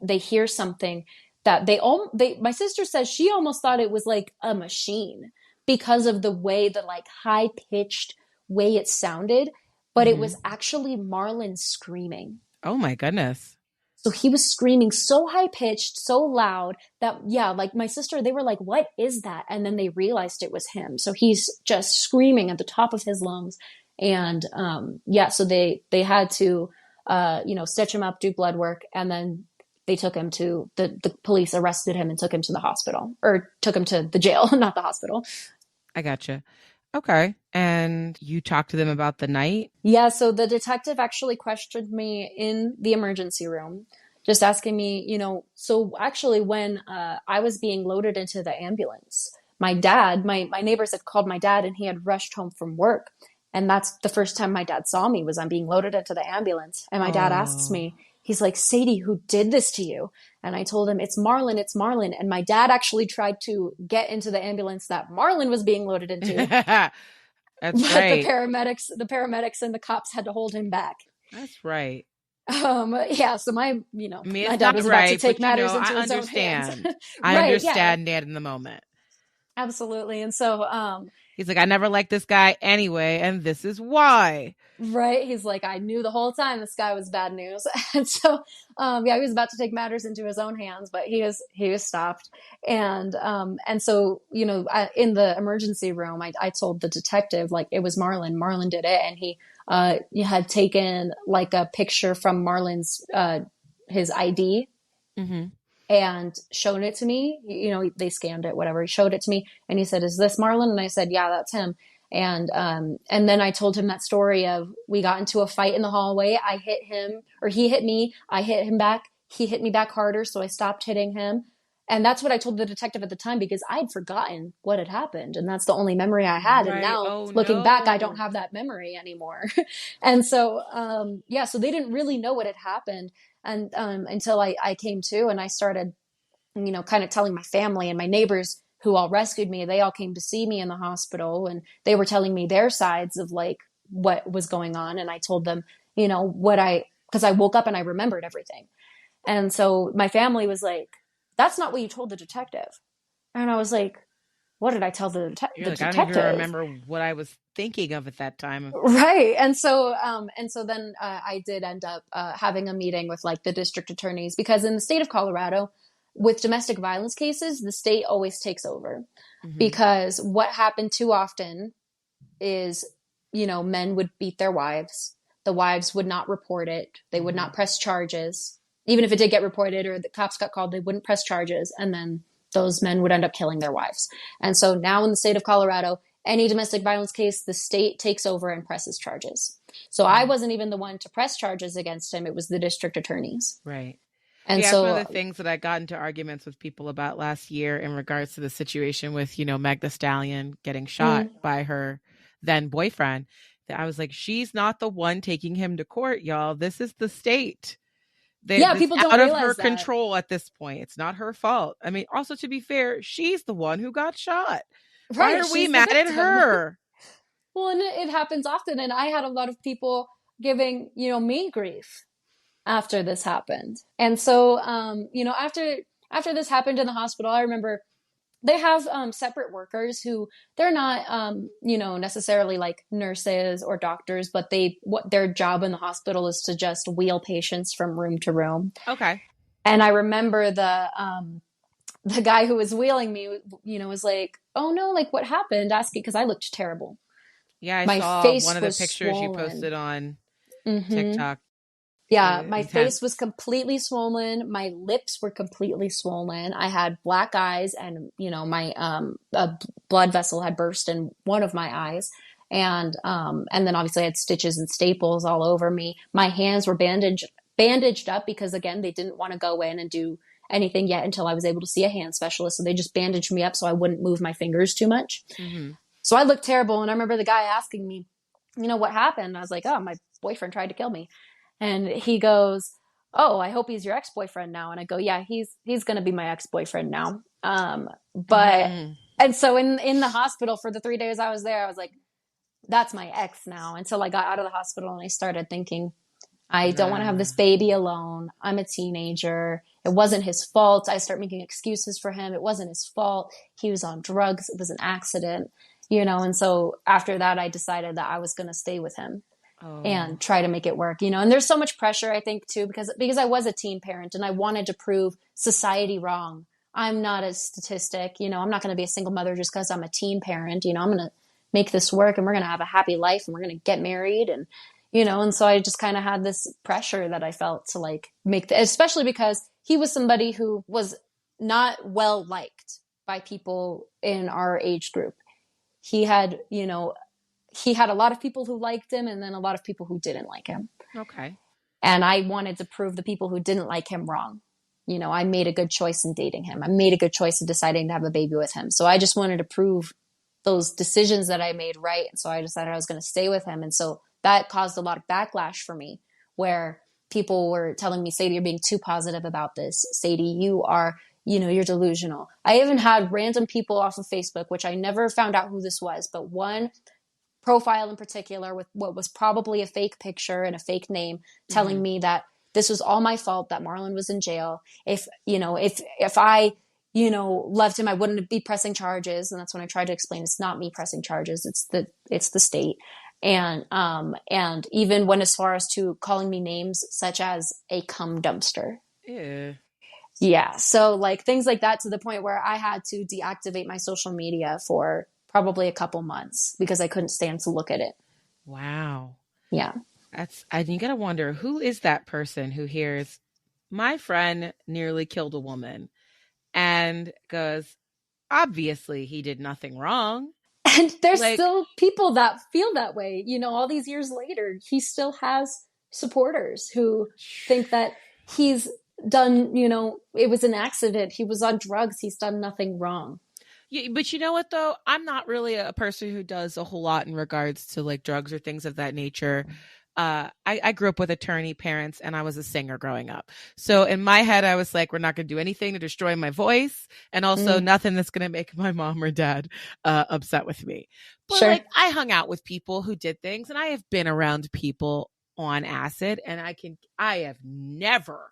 they hear something that my sister says she almost thought it was like a machine because of the way, the like high pitched way it sounded, but it was actually Marlon screaming. Oh my goodness. So he was screaming so high pitched, so loud that, yeah, like my sister, they were like, what is that? And then they realized it was him. So he's just screaming at the top of his lungs. And, so they had to, stitch him up, do blood work. And then they took him to the police arrested him and took him to the hospital, or took him to the jail, not the hospital. I gotcha. Okay. And you talked to them about the night? Yeah. So the detective actually questioned me in the emergency room, just asking me, so actually when I was being loaded into the ambulance, my dad, my neighbors had called my dad, and he had rushed home from work. And that's the first time my dad saw me, was I'm being loaded into the ambulance. And my dad asks me, he's like, Sadie, who did this to you? And I told him, it's Marlon. And my dad actually tried to get into the ambulance that Marlon was being loaded into. That's right. The paramedics and the cops had to hold him back. That's right. Yeah. So my dad was about to take matters into his own hands. I understand Dad in the moment. Absolutely. And so, he's like, I never liked this guy anyway, and this is why. Right. He's like, I knew the whole time this guy was bad news. And so, he was about to take matters into his own hands, but he was stopped. And so, in the emergency room, I told the detective, like, it was Marlon. Marlon did it. And he had taken like a picture from Marlon's, his ID. Mm-hmm. And shown it to me. They scanned it, whatever. He showed it to me, and he said, is this Marlon? And I said, yeah, that's him. And then I told him that story of we got into a fight in the hallway. I hit him, or he hit me. I hit him back. He hit me back harder, so I stopped hitting him. And that's what I told the detective at the time, because I'd forgotten what had happened. And that's the only memory I had. And Right. now Oh, looking back, I no. don't have that memory anymore. And so, yeah, so they didn't really know what had happened. And until I came to, and I started, kind of telling my family and my neighbors who all rescued me. They all came to see me in the hospital, and they were telling me their sides of like what was going on. And I told them, because I woke up and I remembered everything. And so my family was like, that's not what you told the detective. And I was like, what did I tell You're the like, I don't even detective? remember what I was thinking of at that time. Right. And so then I did end up having a meeting with like the district attorneys, because in the state of Colorado, with domestic violence cases, the state always takes over, Mm-hmm. because what happened too often is, men would beat their wives. The wives would not report it. They would Mm-hmm. not press charges. Even if it did get reported or the cops got called, they wouldn't press charges. And then those men would end up killing their wives. And so now in the state of Colorado, any domestic violence case, the state takes over and presses charges. So I Mm-hmm. wasn't even the one to press charges against him. It was the district attorneys. Right. And Yeah, it's one of the so, things that I got into arguments with people about last year in regards to the situation with, Meg the Stallion getting shot by her then boyfriend. That I was like, she's not the one taking him to court, y'all. This is the state. yeah, It's people don't out of her realize that. control at this point. It's not her fault. I mean, also to be fair, she's the one who got shot. Why Right. are we She's the mad at victim. her? Well, and it happens often. And I had a lot of people giving, me grief after this happened. And so, after this happened in the hospital, I remember they have separate workers who they're not, necessarily like nurses or doctors, but what their job in the hospital is to just wheel patients from room to room. Okay. And I remember the guy who was wheeling me, was like, "Oh no, like what happened?" Asking, because I looked terrible. Yeah, I My saw one face of the was pictures you swollen. posted on Hmm. TikTok. Yeah, my face was Intense. completely swollen. My lips were completely swollen. I had black eyes, and my a blood vessel had burst in one of my eyes, and then obviously I had stitches and staples all over me. My hands were bandaged up, because again they didn't want to go in and do anything yet until I was able to see a hand specialist. So they just bandaged me up so I wouldn't move my fingers too much. Mm-hmm. So I looked terrible, and I remember the guy asking me, what happened? I was like, oh, my boyfriend tried to kill me. And he goes, oh, I hope he's your ex-boyfriend now. And I go, yeah, he's going to be my ex-boyfriend now. But Mm-hmm. and so in the hospital for the 3 days I was there, I was like, that's my ex now. Until I got out of the hospital and I started thinking, I don't want to have Nah. this baby alone. I'm a teenager. It wasn't his fault. I start making excuses for him. It wasn't his fault. He was on drugs. It was an accident, And so after that, I decided that I was going to stay with him Oh. and try to make it work, And there's so much pressure, I think, too, because I was a teen parent and I wanted to prove society wrong. I'm not a statistic, I'm not going to be a single mother just because I'm a teen parent. I'm going to make this work, and we're going to have a happy life, and we're going to get married, and so I just kind of had this pressure that I felt to like especially because he was somebody who was not well liked by people in our age group. He had, he had a lot of people who liked him, and then a lot of people who didn't like him. Okay. And I wanted to prove the people who didn't like him wrong. I made a good choice in dating him. I made a good choice in deciding to have a baby with him. So I just wanted to prove those decisions that I made right. And so I decided I was going to stay with him. And so that caused a lot of backlash for me, where people were telling me, Sadie, you're being too positive about this. Sadie, you are, you're delusional. I even had random people off of Facebook, which I never found out who this was, but one profile in particular with what was probably a fake picture and a fake name, telling Mm-hmm. me that this was all my fault, that Marlon was in jail. If I, loved him, I wouldn't be pressing charges. And that's when I tried to explain it's not me pressing charges. It's the state. And even went as far as to calling me names such as a cum dumpster. Yeah. Yeah. So like things like that, to the point where I had to deactivate my social media for probably a couple months because I couldn't stand to look at it. Wow. Yeah. And you gotta wonder, who is that person who hears my friend nearly killed a woman and goes, obviously he did nothing wrong. And there's Like, still people that feel that way. All these years later, he still has supporters who think that he's done, it was an accident. He was on drugs. He's done nothing wrong. yeah, but you know what though? I'm not really a person who does a whole lot in regards to like drugs or things of that nature. I grew up with attorney parents and I was a singer growing up. So in my head, I was like, we're not going to do anything to destroy my voice. And also nothing that's going to make my mom or dad upset with me. But Sure. like I hung out with people who did things and I have been around people on acid and I have never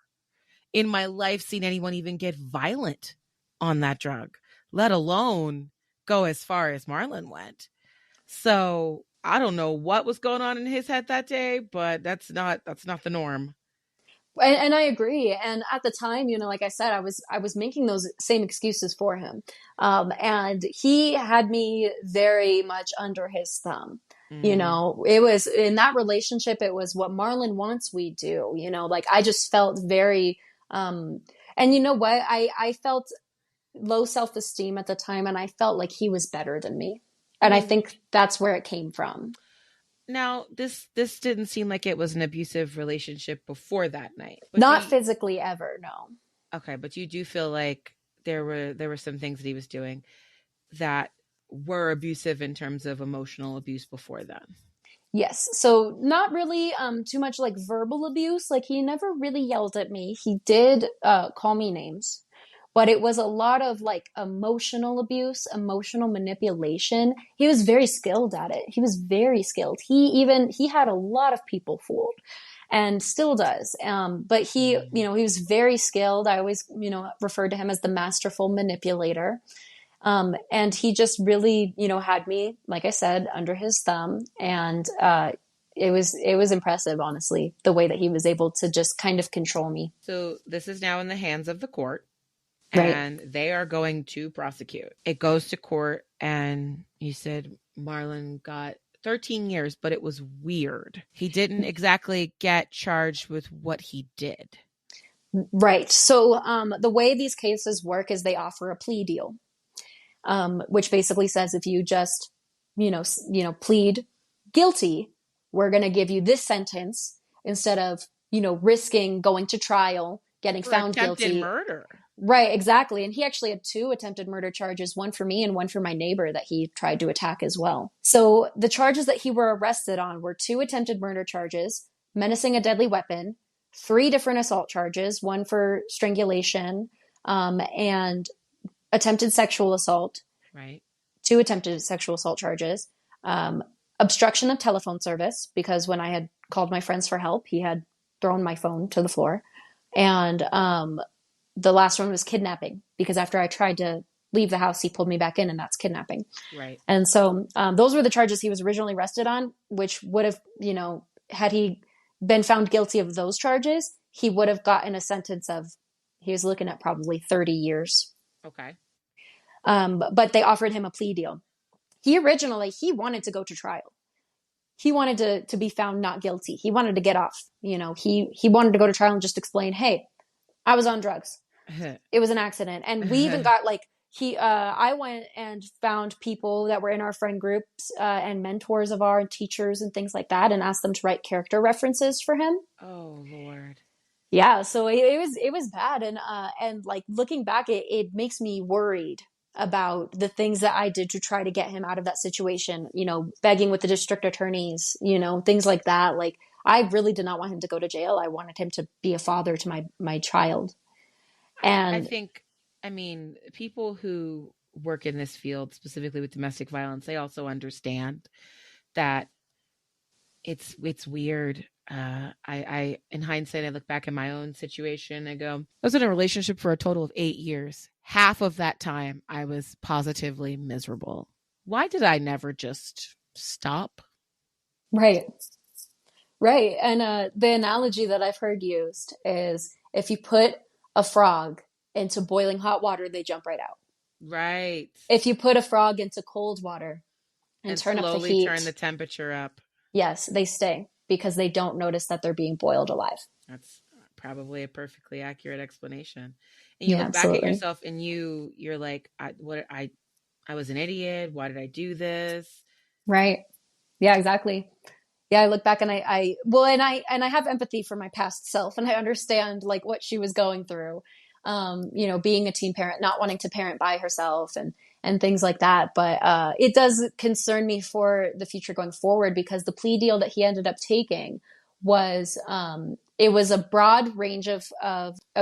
in my life seen anyone even get violent on that drug, let alone go as far as Marlon went. So I don't know what was going on in his head that day, but that's not the norm. And I agree. And at the time, like I said, I was making those same excuses for him. And he had me very much under his thumb. It was in that relationship, it was what Marlon wants, we do, like I just felt very, and you know what? I felt low self-esteem at the time and I felt like he was better than me. And I think that's where it came from. Now, this didn't seem like it was an abusive relationship before that night. But Not physically ever, no. Okay, but you do feel like there were some things that he was doing that were abusive in terms of emotional abuse before then. Yes. So not really too much like verbal abuse. Like he never really yelled at me. He did call me names. But it was a lot of like emotional abuse, emotional manipulation. He was very skilled at it. He was very skilled. He had a lot of people fooled and still does. But he was very skilled. I always, referred to him as the masterful manipulator. And he just really, had me, like I said, under his thumb. And it was impressive, honestly, the way that he was able to just kind of control me. So this is now in the hands of the court. Right. And they are going to prosecute. It goes to court, and you said Marlon got 13 years, but it was weird. He didn't exactly get charged with what he did. Right. So the way these cases work is they offer a plea deal, which basically says if you just, plead guilty, we're going to give you this sentence instead of, risking going to trial, getting found guilty. Murder. Right, exactly. And he actually had 2 attempted murder charges, one for me and one for my neighbor that he tried to attack as well. So the charges that he were arrested on were 2 attempted murder charges, menacing a deadly weapon, 3 different assault charges, one for strangulation, and attempted sexual assault. Right. 2 attempted sexual assault charges, obstruction of telephone service, because when I had called my friends for help, he had thrown my phone to the floor. And the last one was kidnapping, because after I tried to leave the house, he pulled me back in, and that's kidnapping. Right. And so those were the charges he was originally arrested on, which would have, had he been found guilty of those charges, he would have gotten a sentence of, he was looking at probably 30 years. Okay. But they offered him a plea deal. He wanted to go to trial. He wanted to be found not guilty. He wanted to get off. He wanted to go to trial and just explain, hey, I was on drugs. It was an accident. And we even got like, I went and found people that were in our friend groups and mentors of our teachers and things like that, and asked them to write character references for him. Oh, Lord. Yeah. So it was bad. And like looking back, it makes me worried about the things that I did to try to get him out of that situation, begging with the district attorneys, things like that. Like I really did not want him to go to jail. I wanted him to be a father to my child. And I think, people who work in this field, specifically with domestic violence, they also understand that it's weird. I in hindsight, I look back at my own situation. I go, I was in a relationship for a total of 8 years. Half of that time, I was positively miserable. Why did I never just stop? Right. Right. And the analogy that I've heard used is if you put a frog into boiling hot water, they jump right out. Right. If you put a frog into cold water and turn up the heat, turn the temperature up. Yes, they stay because they don't notice that they're being boiled alive. That's probably a perfectly accurate explanation. And you look absolutely. back at yourself and you're like, I was an idiot. Why did I do this? Right. Yeah, exactly. Yeah, I look back and I have empathy for my past self, and I understand like what she was going through. Being a teen parent, not wanting to parent by herself and things like that. But it does concern me for the future going forward, because the plea deal that he ended up taking was it was a broad range of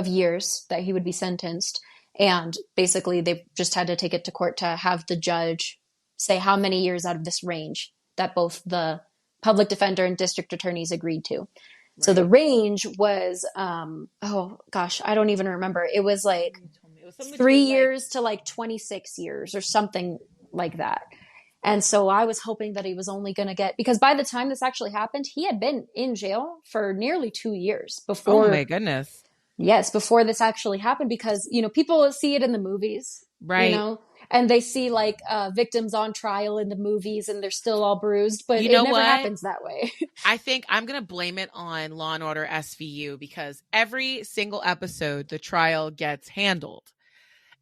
years that he would be sentenced. And basically they just had to take it to court to have the judge say how many years out of this range that both the public defender and district attorneys agreed to. Right. So the range was, oh gosh, I don't even remember. It was like it was 3 years to like 26 years or something like that. And so I was hoping that he was only going to get, because by the time this actually happened, he had been in jail for nearly 2 years before. Oh my goodness. Yes, before this actually happened, because, people see it in the movies, right? And they see like victims on trial in the movies and they're still all bruised, but it never happens that way. I think I'm going to blame it on Law and Order SVU, because every single episode, the trial gets handled.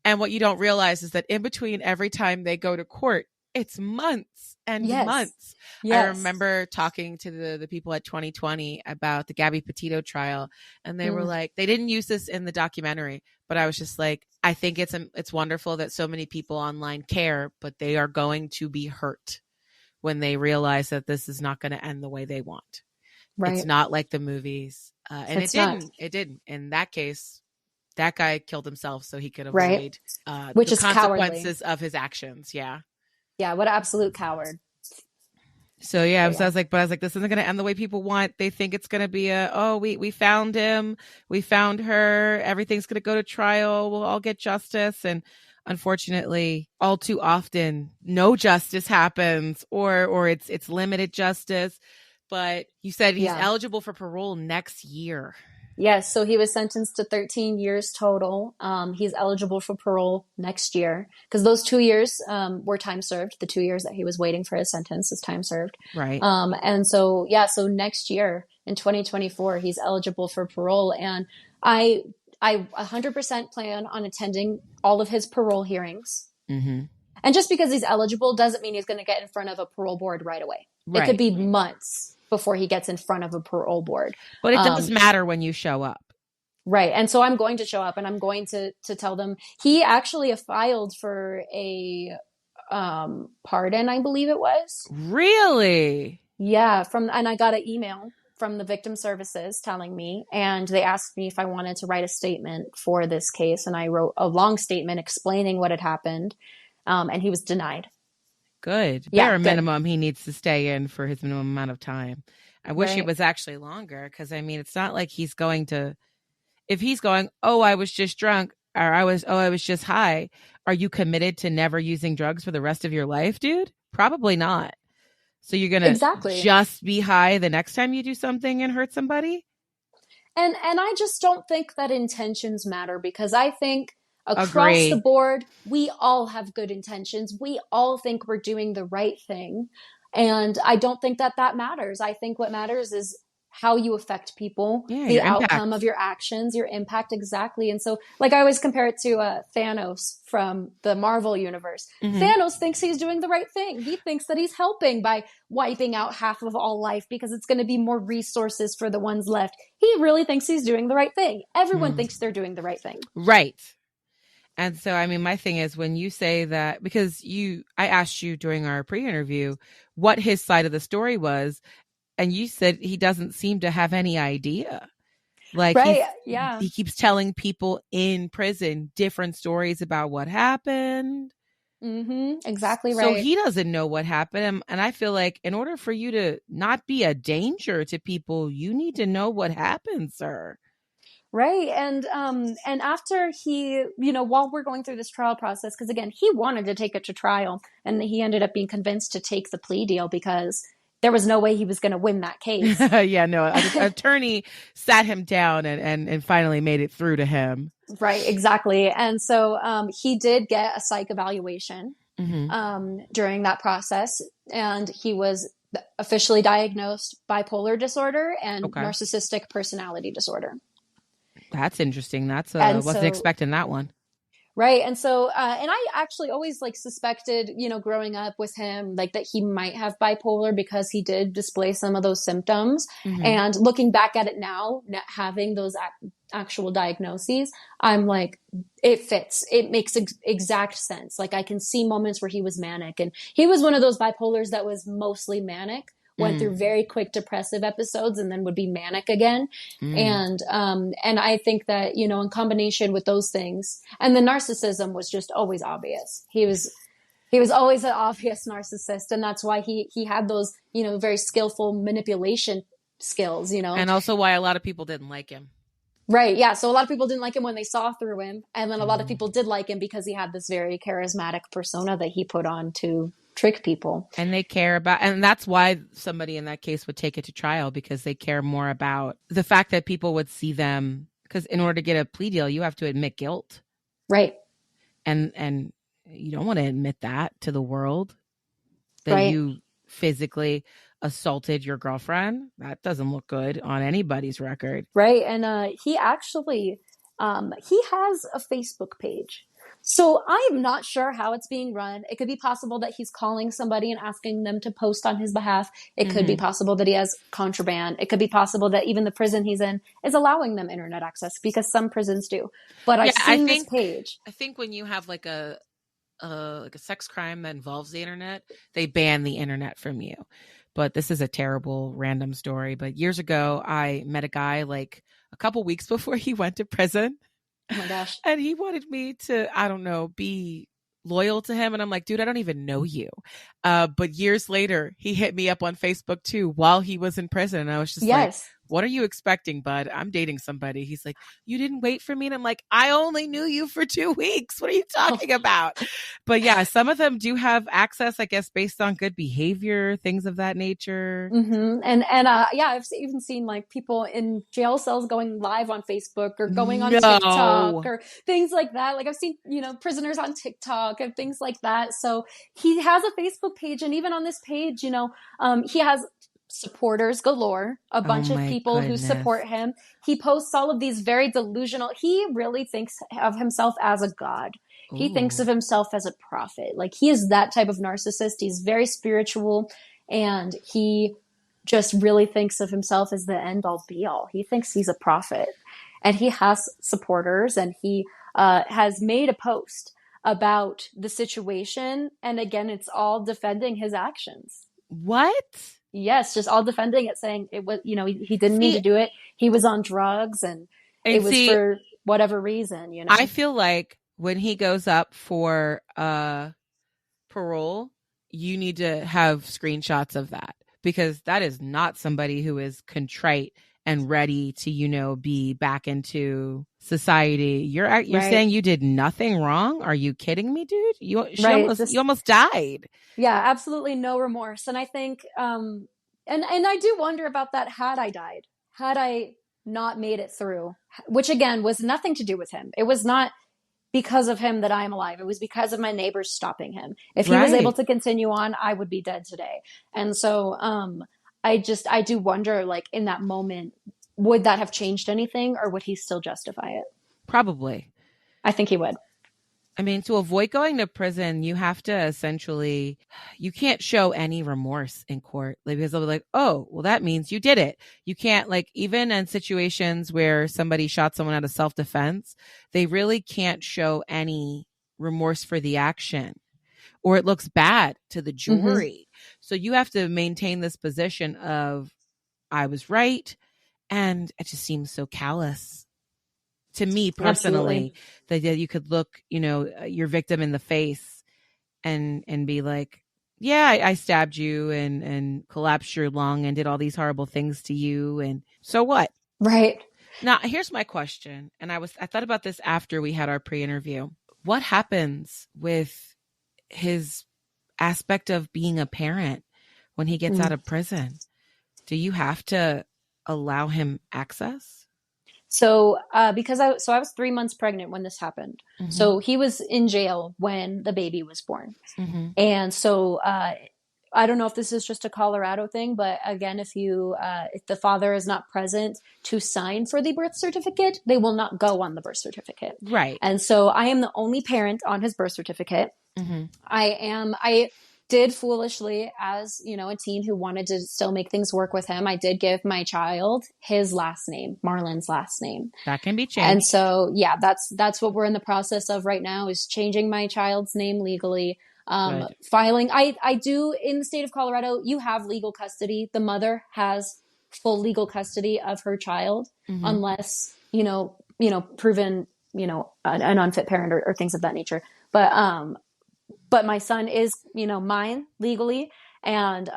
And what you don't realize is that in between every time they go to court, it's months and months. Yes. I remember talking to the people at 2020 about the Gabby Petito trial, and they were like, they didn't use this in the documentary, but I was just like, I think it's wonderful that so many people online care, but they are going to be hurt when they realize that this is not going to end the way they want. Right. It's not like the movies. And it didn't. In that case, that guy killed himself so he could avoid which the is consequences cowardly. of his actions. Yeah. Yeah. What an absolute coward. So yeah, I was like, this isn't going to end the way people want. They think it's going to be we found him, we found her, everything's going to go to trial, we'll all get justice. And unfortunately, all too often, no justice happens, or it's limited justice. But you said he's eligible for parole next year. Yes, so he was sentenced to 13 years total. He's eligible for parole next year, because those 2 years were time served. The 2 years that he was waiting for his sentence is time served. Right. And so, so next year in 2024, he's eligible for parole. And I 100% plan on attending all of his parole hearings. Mm-hmm. And just because he's eligible doesn't mean he's going to get in front of a parole board right away. Right. It could be months before he gets in front of a parole board. But it does matter when you show up. Right. And so I'm going to show up and I'm going to tell them. He actually filed for a pardon, I believe it was. Really? Yeah. And I got an email from the victim services telling me, and they asked me if I wanted to write a statement for this case. And I wrote a long statement explaining what had happened. And he was denied. Good. Bare minimum, he needs to stay in for his minimum amount of time. I wish it was actually longer, because I mean, it's not like he's going to, if he's going, I was just drunk, or I was just high. Are you committed to never using drugs for the rest of your life, dude? Probably not. So you're going to just be high the next time you do something and hurt somebody? And I just don't think that intentions matter, because I think across the board, we all have good intentions. We all think we're doing the right thing. And I don't think that matters. I think what matters is how you affect people, the outcome of your actions, your impact. Exactly. And so, like, I always compare it to Thanos from the Marvel universe. Mm-hmm. Thanos thinks he's doing the right thing. He thinks that he's helping by wiping out half of all life because it's going to be more resources for the ones left. He really thinks he's doing the right thing. Everyone thinks they're doing the right thing. Right. And so, I mean, my thing is, when you say that, because I asked you during our pre-interview what his side of the story was, and you said he doesn't seem to have any idea. Like, he keeps telling people in prison different stories about what happened. Mm-hmm. Exactly right. So he doesn't know what happened. And I feel like in order for you to not be a danger to people, you need to know what happened, sir. Right. And after he, while we're going through this trial process, because again, he wanted to take it to trial, and he ended up being convinced to take the plea deal because there was no way he was going to win that case. An attorney sat him down and finally made it through to him. Right. Exactly. And so he did get a psych evaluation during that process, and he was officially diagnosed bipolar disorder and narcissistic personality disorder. That's interesting. Wasn't expecting that one. Right. And so, and I actually always like suspected, growing up with him, like that he might have bipolar because he did display some of those symptoms. Mm-hmm. And looking back at it now, having those actual diagnoses, I'm like, it fits. It makes exact sense. Like I can see moments where he was manic, and he was one of those bipolars that was mostly manic, went through very quick depressive episodes and then would be manic again. Mm. And I think that, in combination with those things, and the narcissism was just always obvious. He was always an obvious narcissist. And that's why he had those, very skillful manipulation skills, And also why a lot of people didn't like him. Right. Yeah. So a lot of people didn't like him when they saw through him. And then a lot of Mm. people did like him because he had this very charismatic persona that he put on to trick people. And they care about, and that's why somebody in that case would take it to trial, because they care more about the fact that people would see them. Because in order to get a plea deal, you have to admit guilt. Right. And you don't want to admit that to the world, that Right. you physically assaulted your girlfriend. That doesn't look good on anybody's record. Right. And he actually, he has a Facebook page. So I am not sure how it's being run. It could be possible that he's calling somebody and asking them to post on his behalf. It could be possible that he has contraband. It could be possible that even the prison he's in is allowing them internet access, because some prisons do. But I've seen this page. I think when you have like a sex crime that involves the internet, they ban the internet from you. But this is a terrible random story. But years ago, I met a guy like a couple weeks before he went to prison. Oh my gosh. And he wanted me to, I don't know, be loyal to him. And I'm like, dude, I don't even know you. But years later, he hit me up on Facebook too while he was in prison. And I was just like, what are you expecting, bud? I'm dating somebody. He's like, you didn't wait for me. And I'm like, I only knew you for 2 weeks. What are you talking about? But yeah, some of them do have access, I guess, based on good behavior, things of that nature. Mm-hmm. And yeah, I've even seen like people in jail cells going live on Facebook or going on TikTok or things like that. Like I've seen, prisoners on TikTok and things like that. So he has a Facebook page, and even on this page, he has supporters galore, a bunch of people who support him. He posts all of these very delusional. He really thinks of himself as a god. Ooh. He thinks of himself as a prophet. Like he is that type of narcissist. He's very spiritual, and he just really thinks of himself as the end all be all. He thinks he's a prophet, and he has supporters, and he has made a post about the situation. And again, it's all defending his actions. What? Yes, just all defending it, saying it was, he didn't need to do it. He was on drugs, and it was for whatever reason, I feel like when he goes up for parole, you need to have screenshots of that, because that is not somebody who is contrite and ready to, be back into society. You're right. Saying you did nothing wrong? Are you kidding me, dude? You almost died. Yeah, absolutely no remorse. And I think, and I do wonder about that. Had I not made it through, which again was nothing to do with him. It was not because of him that I am alive. It was because of my neighbors stopping him. If he was able to continue on, I would be dead today. And so, I do wonder, like in that moment, would that have changed anything, or would he still justify it? Probably. I think he would. I mean, to avoid going to prison, you have to essentially, you can't show any remorse in court, because they'll be like, oh, well, that means you did it. You can't, like, even in situations where somebody shot someone out of self-defense, they really can't show any remorse for the action, or it looks bad to the jury. Mm-hmm. So you have to maintain this position of, I was right. And it just seems so callous to me personally. Absolutely. That you could look, your victim in the face and be like, yeah, I stabbed you and collapsed your lung and did all these horrible things to you. And so what? Right. Now, here's my question. And I thought about this after we had our pre-interview. What happens with his aspect of being a parent when he gets out of prison? Do you have to allow him access? So, because I was 3 months pregnant when this happened. Mm-hmm. So he was in jail when the baby was born. Mm-hmm. And so, I don't know if this is just a Colorado thing, but again, if the father is not present to sign for the birth certificate, they will not go on the birth certificate. Right. And so I am the only parent on his birth certificate. Mm-hmm. I did foolishly, as you know, a teen who wanted to still make things work with him, I did give my child his last name, Marlon's last name. That can be changed. And so, yeah, that's what we're in the process of right now, is changing my child's name legally. Filing. I do, in the state of Colorado, you have legal custody. The mother has full legal custody of her child, Mm-hmm. unless, proven, an unfit parent or things of that nature. But my son is, mine legally. And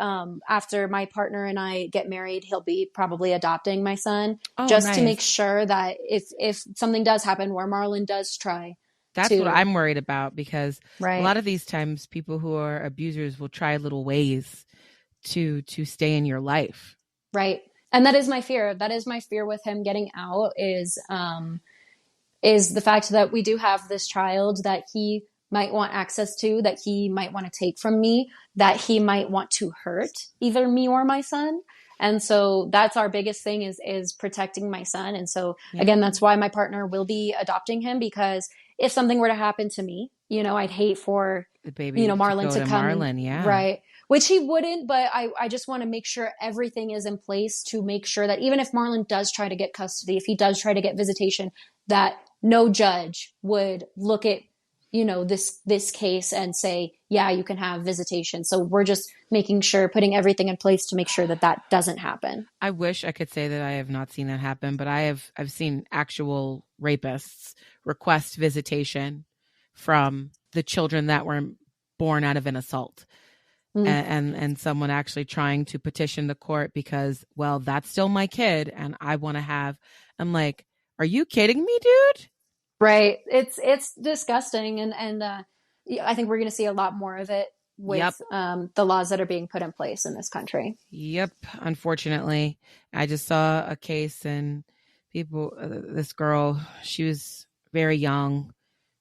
after my partner and I get married, he'll be probably adopting my son, just nice. to make sure that if something does happen where Marlon does try. That's what I'm worried about, because a lot of these times people who are abusers will try little ways to stay in your life. Right. And that is my fear. That is my fear with him getting out, is the fact that we do have this child that he might want access to, that he might want to take from me, that he might want to hurt either me or my son. And so that's our biggest thing, is protecting my son. And so again, that's why my partner will be adopting him, because if something were to happen to me, I'd hate for the baby, Marlon to come. Marlon, right. Which he wouldn't, but I just want to make sure everything is in place to make sure that even if Marlon does try to get custody, if he does try to get visitation, that no judge would look at, this case and say, yeah, you can have visitation. So we're just making sure, putting everything in place to make sure that doesn't happen. I wish I could say that I have not seen that happen, but I've seen actual rapists request visitation from the children that were born out of an assault. And someone actually trying to petition the court because, well, that's still my kid and I want to have. I'm like, are you kidding me, dude? Right. It's disgusting. And I think we're going to see a lot more of it with the laws that are being put in place in this country. Yep. Unfortunately, I just saw a case, and this girl, she was very young.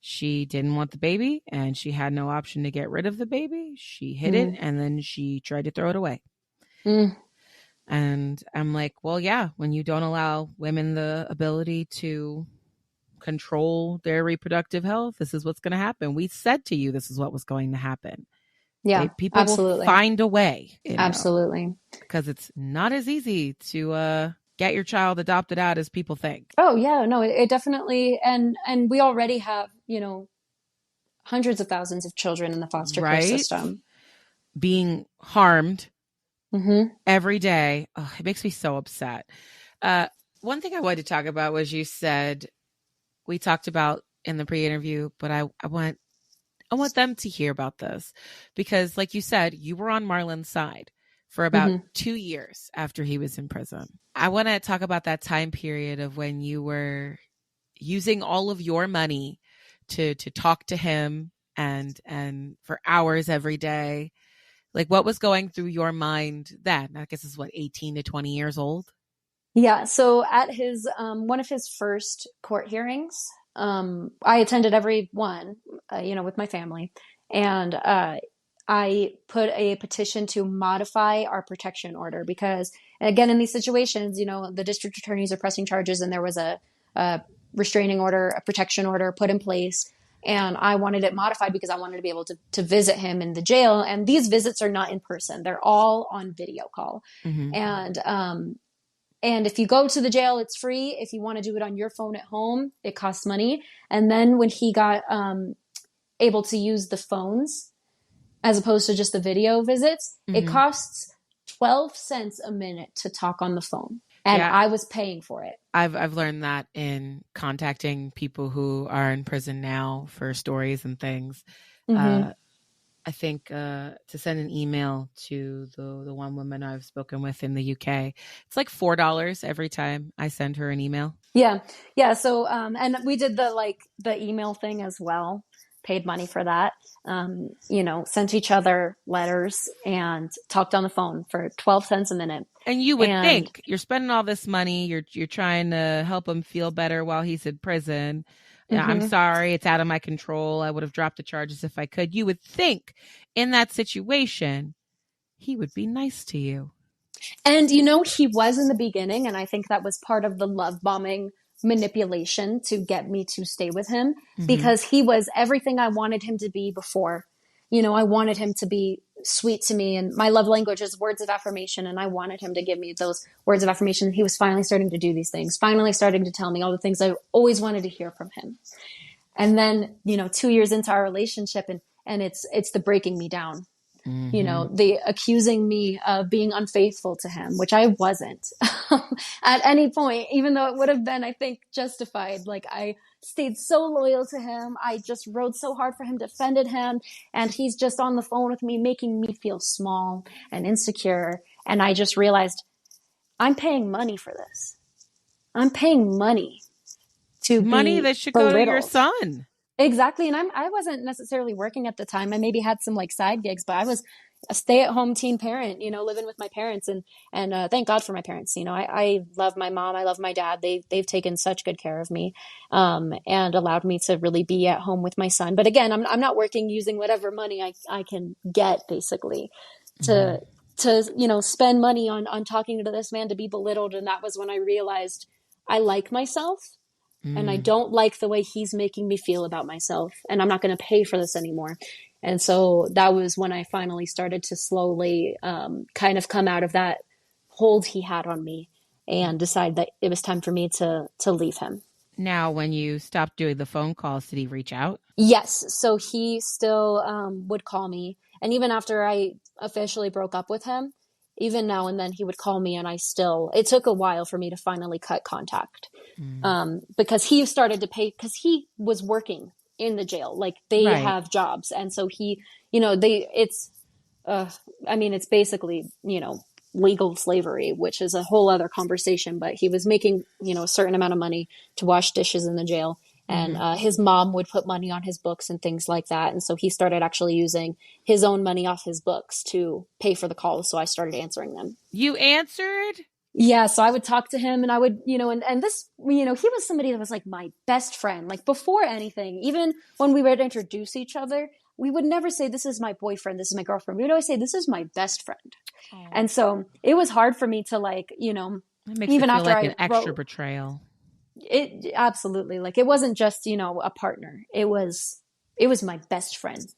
She didn't want the baby and she had no option to get rid of the baby. She hid it and then she tried to throw it away. And I'm like, well, yeah, when you don't allow women the ability to control their reproductive health, this is what's going to happen. We said to you, this is what was going to happen. Yeah, people absolutely will find a way. Absolutely. Because it's not as easy to get your child adopted out as people think. Oh yeah, no, it definitely, and we already have, hundreds of thousands of children in the foster care system being harmed every day. Oh, it makes me so upset. One thing I wanted to talk about was, you said, we talked about in the pre-interview, but I want them to hear about this, because like you said, you were on Marlon's side for about 2 years after he was in prison. I want to talk about that time period of when you were using all of your money to talk to him and for hours every day. Like, what was going through your mind then? I guess it's 18 to 20 years old. Yeah. So at his, one of his first court hearings, I attended every one, with my family, and, I put a petition to modify our protection order, because again, in these situations, the district attorneys are pressing charges and there was a restraining order, a protection order put in place. And I wanted it modified because I wanted to be able to visit him in the jail. And these visits are not in person. They're all on video call. And if you go to the jail, it's free. If you want to do it on your phone at home, it costs money. And then when he got able to use the phones as opposed to just the video visits, it costs 12 cents a minute to talk on the phone. And I was paying for it. I've learned that in contacting people who are in prison now for stories and things. I think to send an email to the one woman I've spoken with in the UK, it's like $4 every time I send her an email. Yeah. Yeah. So, and we did the email thing as well, paid money for that. Sent each other letters and talked on the phone for 12 cents a minute. And you would think, you're spending all this money, you're trying to help him feel better while he's in prison. I'm sorry, it's out of my control. I would have dropped the charges if I could. You would think in that situation, he would be nice to you. And, you know, he was in the beginning, and I think that was part of the love bombing manipulation to get me to stay with him, because he was everything I wanted him to be before. You know, I wanted him to be sweet to me, and my love language is words of affirmation, and I wanted him to give me those words of affirmation. He was finally starting to do these things, finally starting to tell me all the things I always wanted to hear from him. And then, you know, 2 years into our relationship, and it's the breaking me down. You know, the accusing me of being unfaithful to him, which I wasn't at any point, even though it would have been, I think, justified. Like, I stayed so loyal to him. I just rode so hard for him, defended him. And he's just on the phone with me, making me feel small and insecure. And I just realized I'm paying money for this. I'm paying money to Money be that should go to your belittled. son. Exactly. And I wasn't necessarily working at the time. I maybe had some like side gigs, but I was a stay-at-home teen parent, you know, living with my parents, and thank God for my parents. You know, I love my mom. I love my dad. They've taken such good care of me, and allowed me to really be at home with my son. But again, I'm not working, using whatever money I can get, basically, to, you know, spend money on talking to this man to be belittled. And that was when I realized I like myself. And I don't like the way he's making me feel about myself. And I'm not going to pay for this anymore. And so that was when I finally started to slowly kind of come out of that hold he had on me, and decide that it was time for me to leave him. Now, when you stopped doing the phone calls, did he reach out? Yes. So he still would call me. And even after I officially broke up with him, even now and then he would call me, and it took a while for me to finally cut contact. Because he started to pay, because he was working in the jail, like they have jobs. And so he, you know, it's basically, you know, legal slavery, which is a whole other conversation, but he was making, you know, a certain amount of money to wash dishes in the jail. And his mom would put money on his books and things like that. And so he started actually using his own money off his books to pay for the calls. So I started answering them. You answered? Yeah, so I would talk to him, and I would, you know, and this, you know, he was somebody that was like my best friend. Like, before anything, even when we would introduce each other, we would never say, this is my boyfriend, this is my girlfriend. We would always say, this is my best friend. Oh. And so it was hard for me to, like, you know, that makes even it feel after like an extra betrayal. It absolutely, like, it wasn't just, you know, a partner. It was my best friend,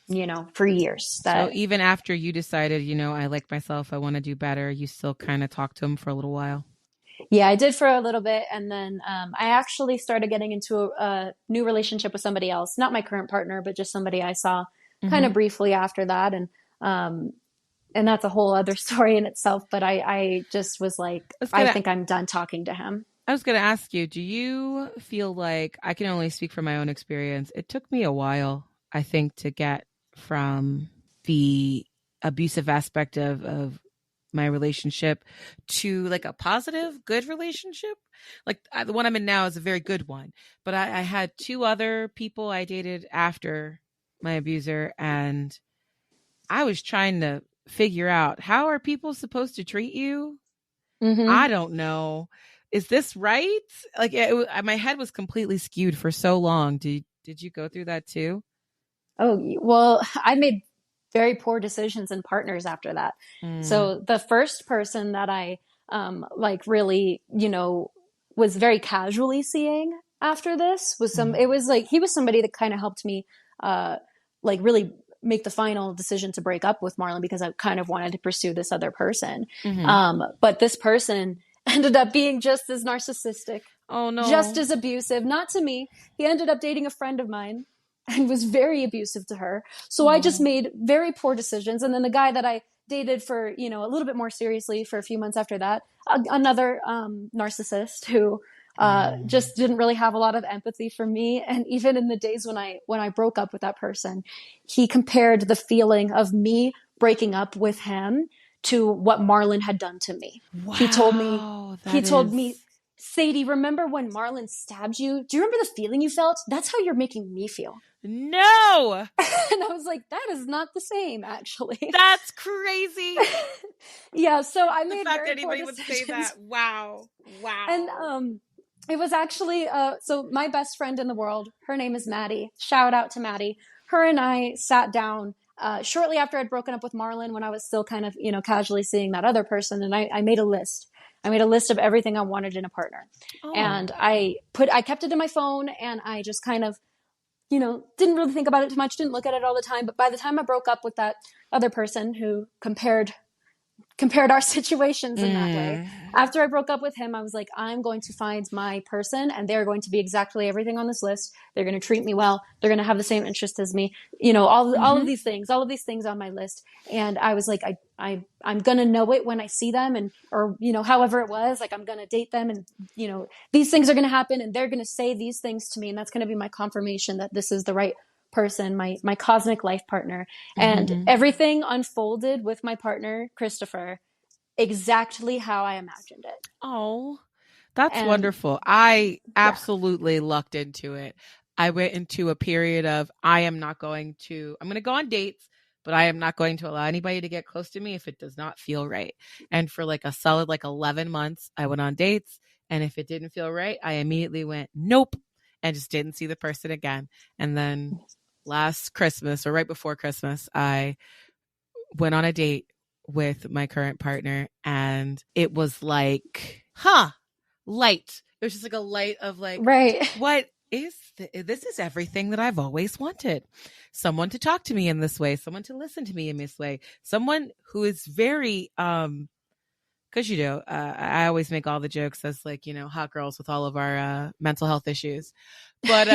you know, for years. So even after you decided, you know, I like myself, I want to do better, you still kind of talked to him for a little while? Yeah, I did for a little bit. And then I actually started getting into a new relationship with somebody else, not my current partner, but just somebody I saw kind of briefly after that. And that's a whole other story in itself. But I just was like, I think I'm done talking to him. I was going to ask you, do you feel like, I can only speak from my own experience, it took me a while, I think, to get from the abusive aspect of my relationship to like a positive, good relationship. Like the one I'm in now is a very good one, but I had 2 other people I dated after my abuser, and I was trying to figure out, how are people supposed to treat you? I don't know. Is this right? Like, my head was completely skewed for so long. Did you go through that too? Oh, well, I made very poor decisions and partners after that. So the first person that I like really, you know, was very casually seeing after this was it was like, he was somebody that kind of helped me like really make the final decision to break up with Marlon, because I kind of wanted to pursue this other person. But this person ended up being just as narcissistic. Oh no. Just as abusive. Not to me. He ended up dating a friend of mine and was very abusive to her. So I just made very poor decisions. And then the guy that I dated for, you know, a little bit more seriously for a few months after that, another narcissist who just didn't really have a lot of empathy for me. And even in the days when I broke up with that person, he compared the feeling of me breaking up with him to what Marlon had done to me. Wow, he told me, Sadie, remember when Marlon stabbed you? Do you remember the feeling you felt? That's how you're making me feel. No. And I was like, that is not the same, actually. That's crazy. Yeah, so I made the fact very that anybody would say that. Wow. And it was actually so my best friend in the world, her name is Maddie. Shout out to Maddie. Her and I sat down shortly after I'd broken up with Marlon, when I was still kind of, casually seeing that other person, and I made a list. I made a list of everything I wanted in a partner. Oh. And I kept it in my phone, and I just kind of, didn't really think about it too much, didn't look at it all the time. But by the time I broke up with that other person who compared our situations in that way. After I broke up with him, I was like, I'm going to find my person, and they're going to be exactly everything on this list. They're going to treat me well. They're going to have the same interest as me. All of these things on my list. And I was like, I'm going to know it when I see them, or however it was, like, I'm going to date them, and, these things are going to happen, and they're going to say these things to me. And that's going to be my confirmation that this is the right person, my cosmic life partner. And everything unfolded with my partner, Christopher, exactly how I imagined it. Oh, that's wonderful. I absolutely lucked into it. I went into a period of, I'm going to go on dates, but I am not going to allow anybody to get close to me if it does not feel right. And for like a solid 11 months, I went on dates. And if it didn't feel right, I immediately went, nope, and just didn't see the person again. And then last Christmas, or right before Christmas, I went on a date with my current partner, and it was like, light. It was just like a light of like, right. What is this is everything that I've always wanted. Someone to talk to me in this way, someone to listen to me in this way, someone who is very, because I always make all the jokes as like, hot girls with all of our mental health issues, but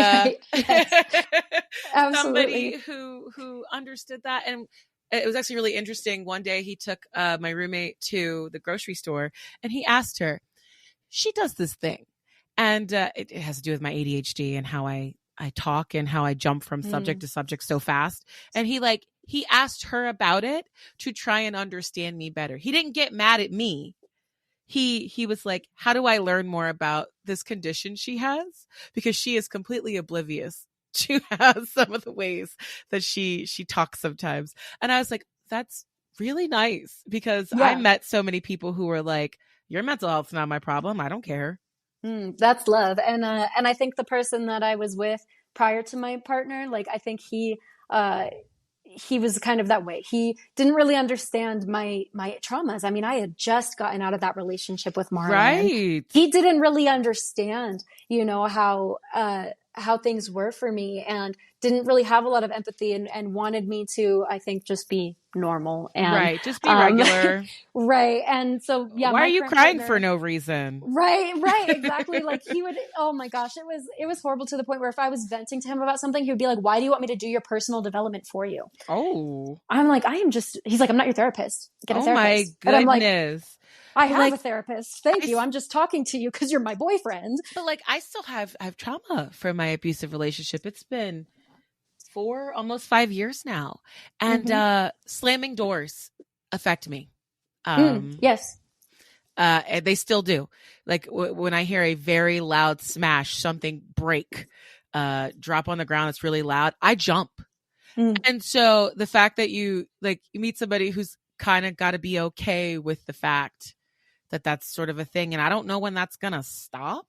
somebody who understood that. And it was actually really interesting. One day he took my roommate to the grocery store, and he asked her, she does this thing, and it has to do with my ADHD and how I talk and how I jump from subject to subject so fast. And he asked her about it to try and understand me better. He didn't get mad at me. He was like, how do I learn more about this condition she has? Because she is completely oblivious to some of the ways that she talks sometimes. And I was like, that's really nice, because I met so many people who were like, your mental health's not my problem. I don't care. That's love. And I think the person that I was with prior to my partner, like, I think he was kind of that way. He didn't really understand my traumas. I mean, I had just gotten out of that relationship with Marlon. Right. He didn't really understand, how things were for me, and didn't really have a lot of empathy, and wanted me to, I think, just be normal and right, just be regular. Right. And so, why are you crying for no reason? Right, exactly. Like, he would, oh my gosh, it was horrible, to the point where if I was venting to him about something, he would be like, why do you want me to do your personal development for you? Oh, I'm like, he's like, I'm not your therapist. Get a therapist. My goodness. And I'm like, I have a therapist. Thank you. I'm just talking to you because you're my boyfriend. But like, I still have trauma from my abusive relationship. It's been almost 5 years now. And slamming doors affect me. Yes. And they still do. Like when I hear a very loud smash, something break, drop on the ground, it's really loud, I jump. And so the fact that you meet somebody who's kind of got to be okay with the fact that that's sort of a thing. And I don't know when that's going to stop.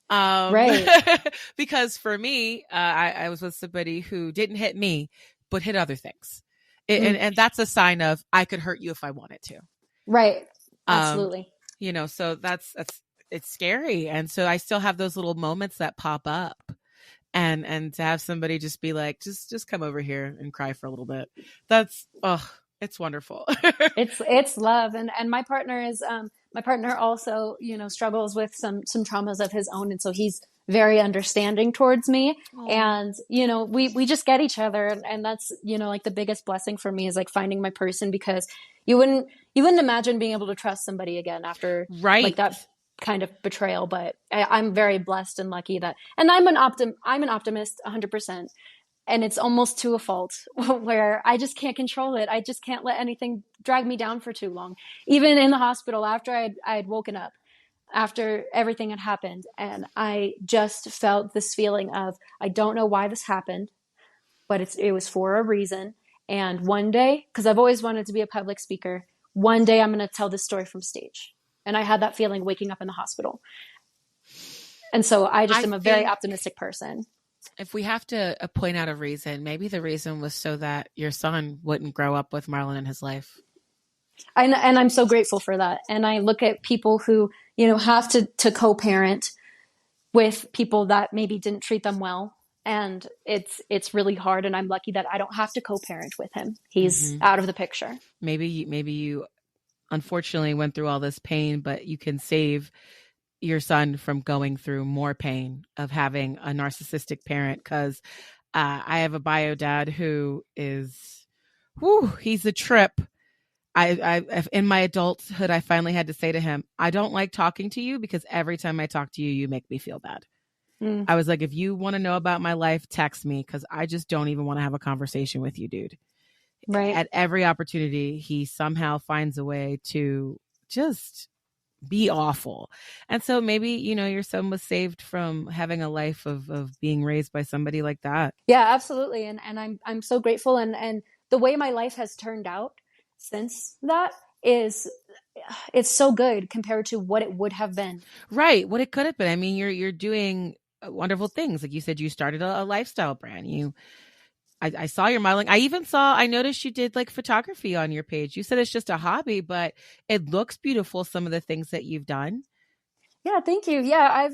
Right. Because for me, I was with somebody who didn't hit me, but hit other things. And that's a sign of, I could hurt you if I wanted to. Right. Absolutely. So it's scary. And so I still have those little moments that pop up, and to have somebody just be like, just come over here and cry for a little bit. That's, it's wonderful. It's love. And my partner also, struggles with some traumas of his own. And so he's very understanding towards me. Aww. And, we just get each other. And that's, like, the biggest blessing for me is like finding my person, because you wouldn't imagine being able to trust somebody again after like that kind of betrayal. But I'm very blessed and lucky and I'm an optimist 100%. And it's almost to a fault where I just can't control it. I just can't let anything drag me down for too long. Even in the hospital, after I had woken up, after everything had happened, and I just felt this feeling of, I don't know why this happened, but it was for a reason. And one day, because I've always wanted to be a public speaker, one day I'm going to tell this story from stage. And I had that feeling waking up in the hospital. And so I am a very optimistic person. If we have to point out a reason, maybe the reason was so that your son wouldn't grow up with Marlon in his life. And I'm so grateful for that. And I look at people who, have to co-parent with people that maybe didn't treat them well. And it's really hard. And I'm lucky that I don't have to co-parent with him. He's out of the picture. Maybe you unfortunately went through all this pain, but you can save your son from going through more pain of having a narcissistic parent. Because I have a bio dad who is, he's a trip. I in my adulthood, I finally had to say to him, I don't like talking to you because every time I talk to you, you make me feel bad. I was like, if you want to know about my life, text me, because I just don't even want to have a conversation with you, dude. Right. At every opportunity, he somehow finds a way to just be awful. And so maybe, your son was saved from having a life of being raised by somebody like that. Yeah, absolutely. And I'm so grateful. And the way my life has turned out since that is, it's so good compared to what it would have been. Right. What it could have been. I mean, you're doing wonderful things. Like you said, you started a lifestyle brand. I saw your modeling. I noticed you did like photography on your page. You said it's just a hobby, but it looks beautiful. Some of the things that you've done. Yeah, thank you. Yeah,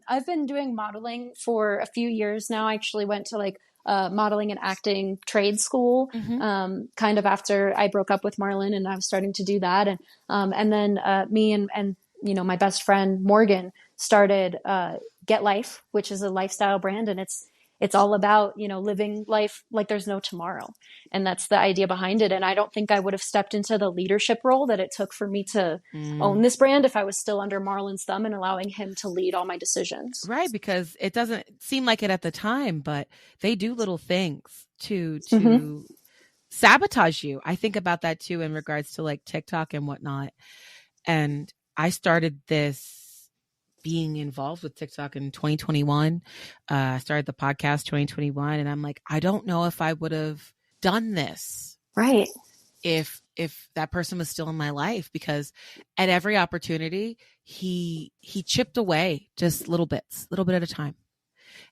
I've been doing modeling for a few years now. I actually went to like modeling and acting trade school, kind of after I broke up with Marlon, and I was starting to do that. And then me and my best friend Morgan started Get Life, which is a lifestyle brand, and it's all about, living life like there's no tomorrow. And that's the idea behind it. And I don't think I would have stepped into the leadership role that it took for me to own this brand if I was still under Marlon's thumb and allowing him to lead all my decisions. Right. Because it doesn't seem like it at the time, but they do little things to sabotage you. I think about that too, in regards to like TikTok and whatnot. And I started being involved with TikTok in 2021. I started the podcast 2021, and I'm like, I don't know if I would have done this. Right. If that person was still in my life, because at every opportunity, he chipped away just little bit at a time.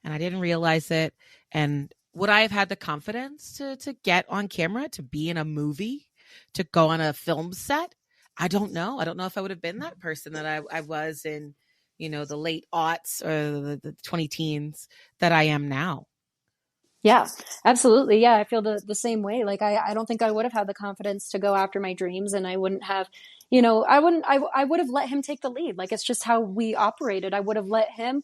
And I didn't realize it. And would I have had the confidence to get on camera, to be in a movie, to go on a film set? I don't know. I don't know if I would have been that person that I was in, the late aughts or the 20 teens that I am now. Yeah, absolutely. Yeah, I feel the same way. Like I don't think I would have had the confidence to go after my dreams, and I wouldn't have, I would have let him take the lead. Like it's just how we operated. I would have let him,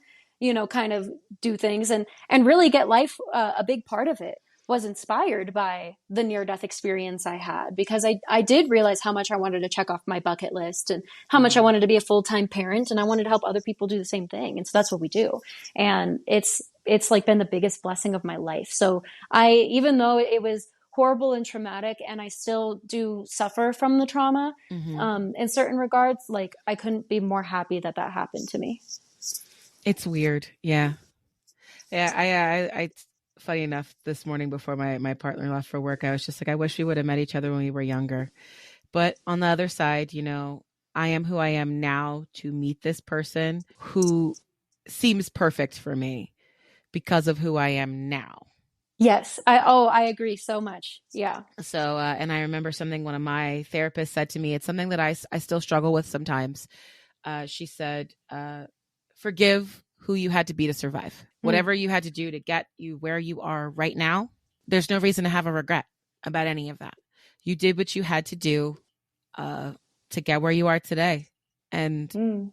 kind of do things and really Get Life. A big part of it was inspired by the near-death experience I had, because I did realize how much I wanted to check off my bucket list and how much I wanted to be a full-time parent, and I wanted to help other people do the same thing. And so that's what we do. And it's like been the biggest blessing of my life. So even though it was horrible and traumatic, and I still do suffer from the trauma, in certain regards, like I couldn't be more happy that happened to me. It's weird. Yeah. Yeah. I funny enough, this morning before my partner left for work, I was just like, I wish we would have met each other when we were younger. But on the other side, I am who I am now to meet this person who seems perfect for me because of who I am now. Yes. I agree so much. Yeah. So, and I remember something one of my therapists said to me. It's something that I still struggle with sometimes. She said, forgive who you had to be to survive. Whatever you had to do to get you where you are right now, there's no reason to have a regret about any of that. You did what you had to do to get where you are today. And,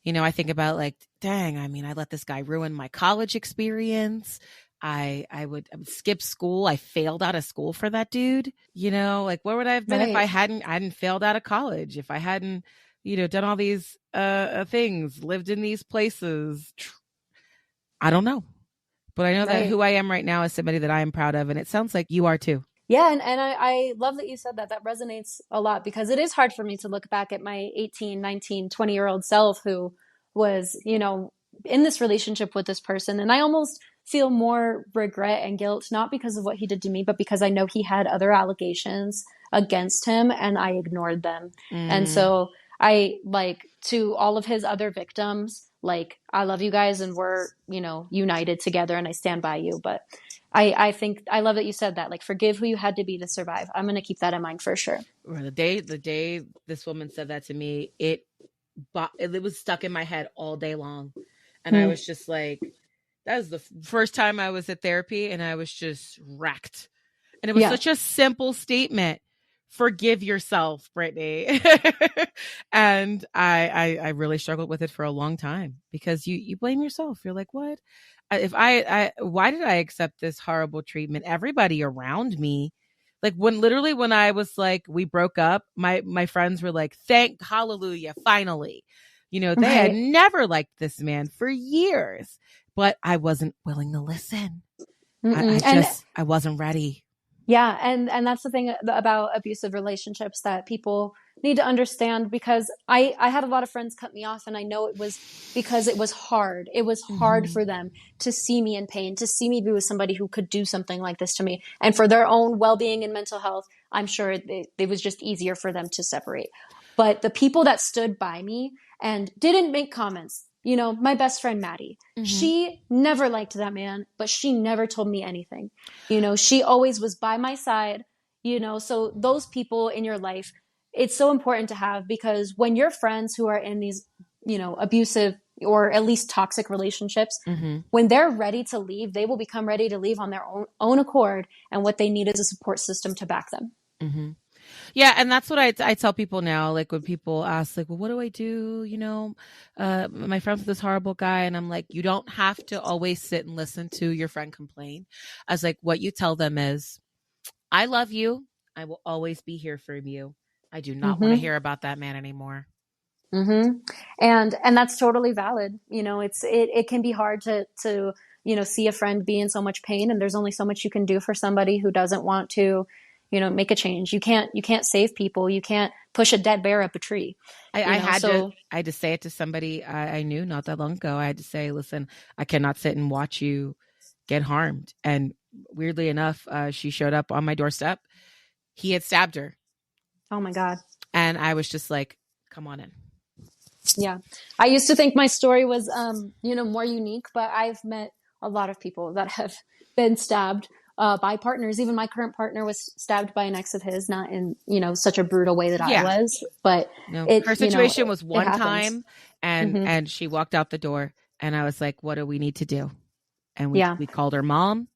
I think about like, dang, I mean, I let this guy ruin my college experience. I would skip school. I failed out of school for that dude. Like where would I have been if I hadn't failed out of college? If I hadn't, done all these things, lived in these places. I don't know. But I know that who I am right now is somebody that I am proud of. And it sounds like you are too. Yeah. And I love that you said that. That resonates a lot, because it is hard for me to look back at my 18, 19, 20-year-old self who was, in this relationship with this person. And I almost feel more regret and guilt, not because of what he did to me, but because I know he had other allegations against him and I ignored them. And so I, like, to all of his other victims, like, I love you guys and we're, united together and I stand by you. But I think I love that you said that, like, forgive who you had to be to survive. I'm going to keep that in mind for sure. The day this woman said that to me, it was stuck in my head all day long. And I was just like, that was the first time I was at therapy and I was just wrecked. And it was such a simple statement. Forgive yourself, Brittany. And I really struggled with it for a long time because you blame yourself. You're like, what? Why did I accept this horrible treatment? Everybody around me, like when I was like, we broke up, my friends were like, thank hallelujah, finally. They had never liked this man for years, but I wasn't willing to listen. I wasn't ready. Yeah. And that's the thing about abusive relationships that people need to understand, because I had a lot of friends cut me off, and I know it was because it was hard. It was hard for them to see me in pain, to see me be with somebody who could do something like this to me. And for their own well-being and mental health, I'm sure it was just easier for them to separate. But the people that stood by me and didn't make comments, my best friend, Maddie, she never liked that man, but she never told me anything. She always was by my side, so those people in your life, it's so important to have, because when your friends who are in these, abusive or at least toxic relationships, when they're ready to leave, they will become ready to leave on their own accord. And what they need is a support system to back them. Yeah. And that's what I tell people now. Like when people ask, like, well, what do I do? My friend's with this horrible guy. And I'm like, you don't have to always sit and listen to your friend complain. I was like, what you tell them is, I love you. I will always be here for you. I do not want to hear about that man anymore. And that's totally valid. It can be hard to see a friend be in so much pain, and there's only so much you can do for somebody who doesn't want to, make a change. You can't save people. You can't push a dead bear up a tree. I had to say it to somebody I knew not that long ago. I had to say, listen, I cannot sit and watch you get harmed. And weirdly enough, she showed up on my doorstep. He had stabbed her. Oh my God. And I was just like, come on in. Yeah. I used to think my story was, more unique, but I've met a lot of people that have been stabbed by partners. Even my current partner was stabbed by an ex of his, not in, such a brutal way that I was, but her situation was one time, and she walked out the door, and I was like, what do we need to do? And we called her mom,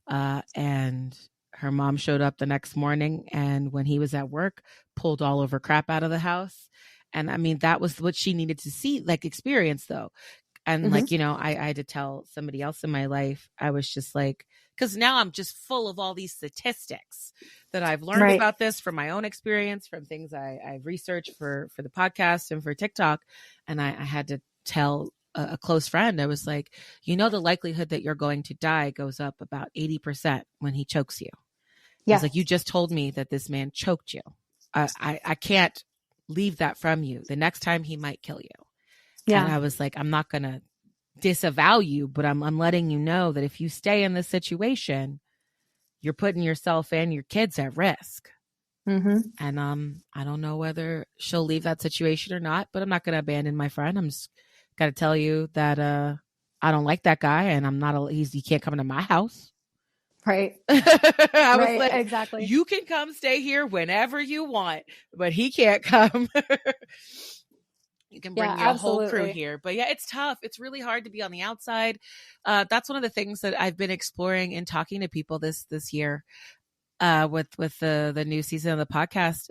and her mom showed up the next morning, and when he was at work, pulled all of her crap out of the house. And I mean, that was what she needed to see, like experience though. And like, I had to tell somebody else in my life, I was just like, because now I'm just full of all these statistics that I've learned about this from my own experience, from things I've researched for the podcast and for TikTok. And I had to tell a close friend, I was like, the likelihood that you're going to die goes up about 80% when he chokes you. I was like, you just told me that this man choked you. I can't leave that from you. The next time he might kill you. Yeah. And I was like, I'm not going to disavow you, but I'm letting you know that if you stay in this situation, you're putting yourself and your kids at risk. And I don't know whether she'll leave that situation or not, but I'm not going to abandon my friend. I'm just got to tell you that I don't like that guy, and I'm not he can't come into my house. Right. I was like, exactly. You can come stay here whenever you want, but he can't come. You can bring your whole crew here. But yeah, it's tough. It's really hard to be on the outside. That's one of the things that I've been exploring and talking to people this year with the new season of the podcast.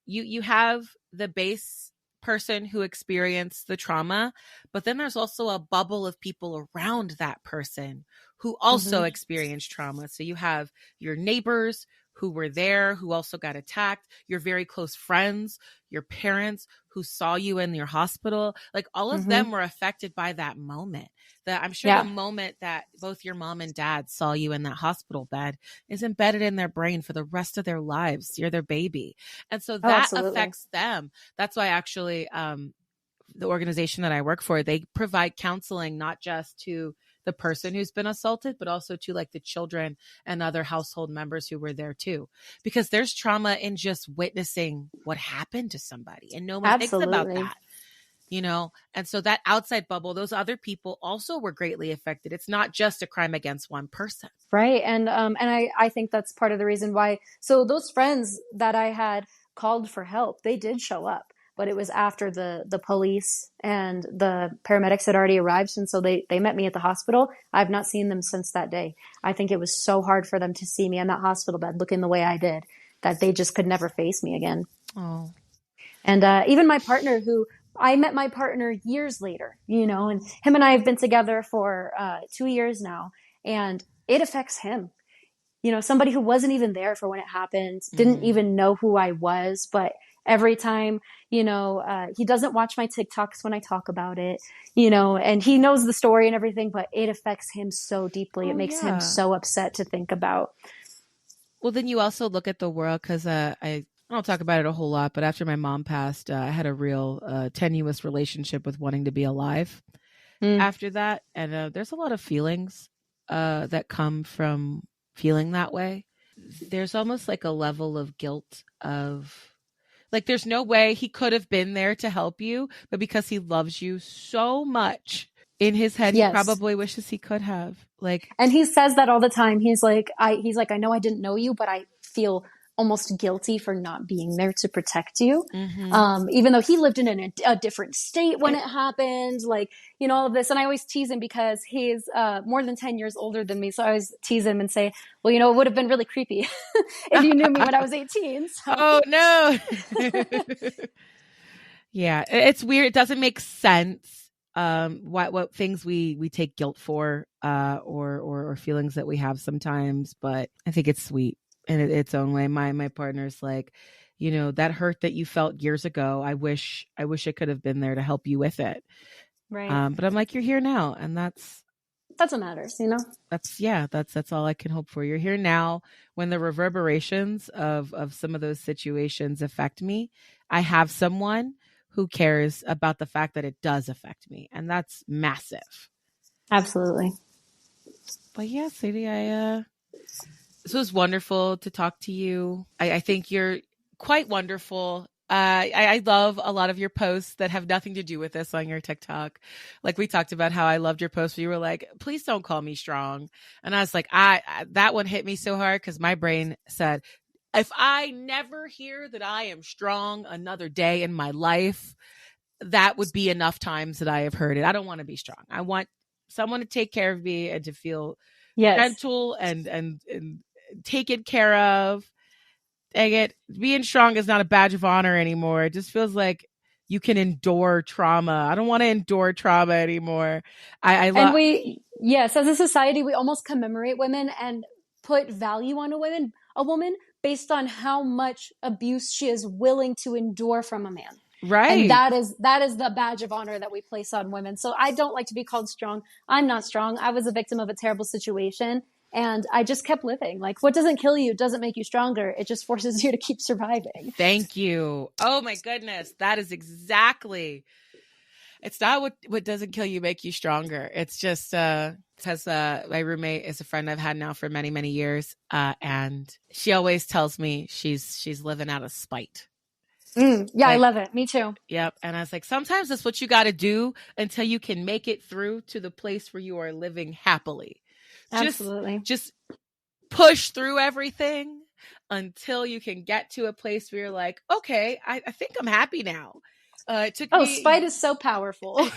You have the base person who experienced the trauma, but then there's also a bubble of people around that person who also experienced trauma. So you have your neighbors who were there, who also got attacked, your very close friends, your parents who saw you in your hospital. Like all of them were affected by that moment. I'm sure the moment that both your mom and dad saw you in that hospital bed is embedded in their brain for the rest of their lives. You're their baby. And so that affects them. That's why actually the organization that I work for, they provide counseling, not just to the person who's been assaulted, but also to like the children and other household members who were there too, because there's trauma in just witnessing what happened to somebody, and no one thinks about that. And so that outside bubble, those other people also were greatly affected. It's not just a crime against one person. Right. And I think that's part of the reason why. So those friends that I had called for help, they did show up, but it was after the police and the paramedics had already arrived. And so they met me at the hospital. I've not seen them since that day. I think it was so hard for them to see me in that hospital bed looking the way I did that they just could never face me again. Oh. And even my partner, who I met my partner years later, and him and I have been together for 2 years now, and it affects him. Somebody who wasn't even there for when it happened, didn't even know who I was, but every time, he doesn't watch my TikToks when I talk about it, and he knows the story and everything, but it affects him so deeply. It makes him so upset to think about. Well, then you also look at the world, because I don't talk about it a whole lot, but after my mom passed, I had a real tenuous relationship with wanting to be alive after that. And there's a lot of feelings that come from feeling that way. There's almost like a level of guilt of, like, there's no way he could have been there to help you, but because he loves you so much, in his head, he probably wishes he could have. And he says that all the time. He's like, I know I didn't know you, but I feel almost guilty for not being there to protect you. Even though he lived in a different state when it happened, all of this. And I always tease him because he's more than 10 years older than me. So I always tease him and say, well, it would have been really creepy if you knew me when I was 18. So. Oh, no. Yeah, it's weird. It doesn't make sense. What things we take guilt for, or feelings that we have sometimes, but I think it's sweet in its own way. My partner's like, that hurt that you felt years ago, I wish I could have been there to help you with it. Right. But I'm like, you're here now, and that's what matters, that's all I can hope for. You're here now. When the reverberations of some of those situations affect me, I have someone who cares about the fact that it does affect me. And that's massive. Absolutely. But yeah, Sadie, this was wonderful to talk to you. I think you're quite wonderful. I love a lot of your posts that have nothing to do with this on your TikTok. Like, we talked about how I loved your post where you were like, please don't call me strong. And I was like, that one hit me so hard because my brain said, if I never hear that I am strong another day in my life, that would be enough times that I have heard it. I don't want to be strong. I want someone to take care of me and to feel gentle and taken care of. Dang it. Being strong is not a badge of honor anymore. It just feels like you can endure trauma. I don't want to endure trauma anymore. And as a society, we almost commemorate women and put value on a woman based on how much abuse she is willing to endure from a man. Right. And that is the badge of honor that we place on women. So I don't like to be called strong. I'm not strong. I was a victim of a terrible situation, and I just kept living. Like, what doesn't kill you doesn't make you stronger. It just forces you to keep surviving. Thank you. Oh my goodness. That is exactly. It's not what doesn't kill you make you stronger. It's just because my roommate is a friend I've had now for many, many years. And she always tells me she's living out of spite. I love it. Me too. Yep. And I was like, sometimes that's what you got to do until you can make it through to the place where you are living happily. Absolutely. Just push through everything until you can get to a place where you're like, okay, I think I'm happy now. It took me... spite is so powerful.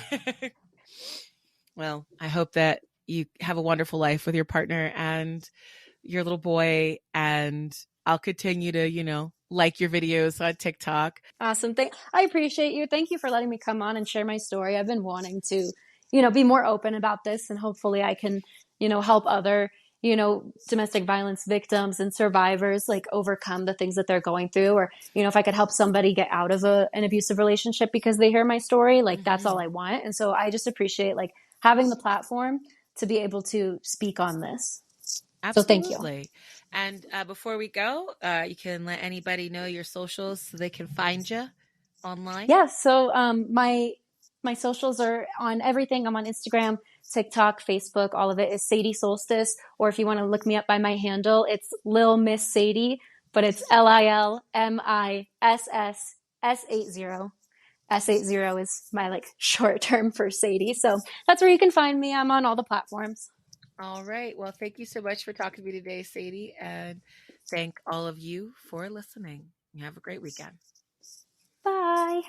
Well, I hope that you have a wonderful life with your partner and your little boy, and I'll continue to, like your videos on TikTok. Awesome. I appreciate you. Thank you for letting me come on and share my story. I've been wanting to, be more open about this, and hopefully I can, help other, domestic violence victims and survivors overcome the things that they're going through, or, if I could help somebody get out of an abusive relationship because they hear my story, that's all I want. And so I just appreciate having the platform to be able to speak on this. Absolutely. So thank you. And before we go, you can let anybody know your socials so they can find you online. Yeah. So my socials are on everything. I'm on Instagram, TikTok, Facebook. All of it is Sadie Solstice. Or if you want to look me up by my handle, it's Lil Miss Sadie, but it's LILMISSS80. S80 is my like short term for Sadie. So that's where you can find me. I'm on all the platforms. All right. Well, thank you so much for talking to me today, Sadie, and thank all of you for listening. You have a great weekend. Bye.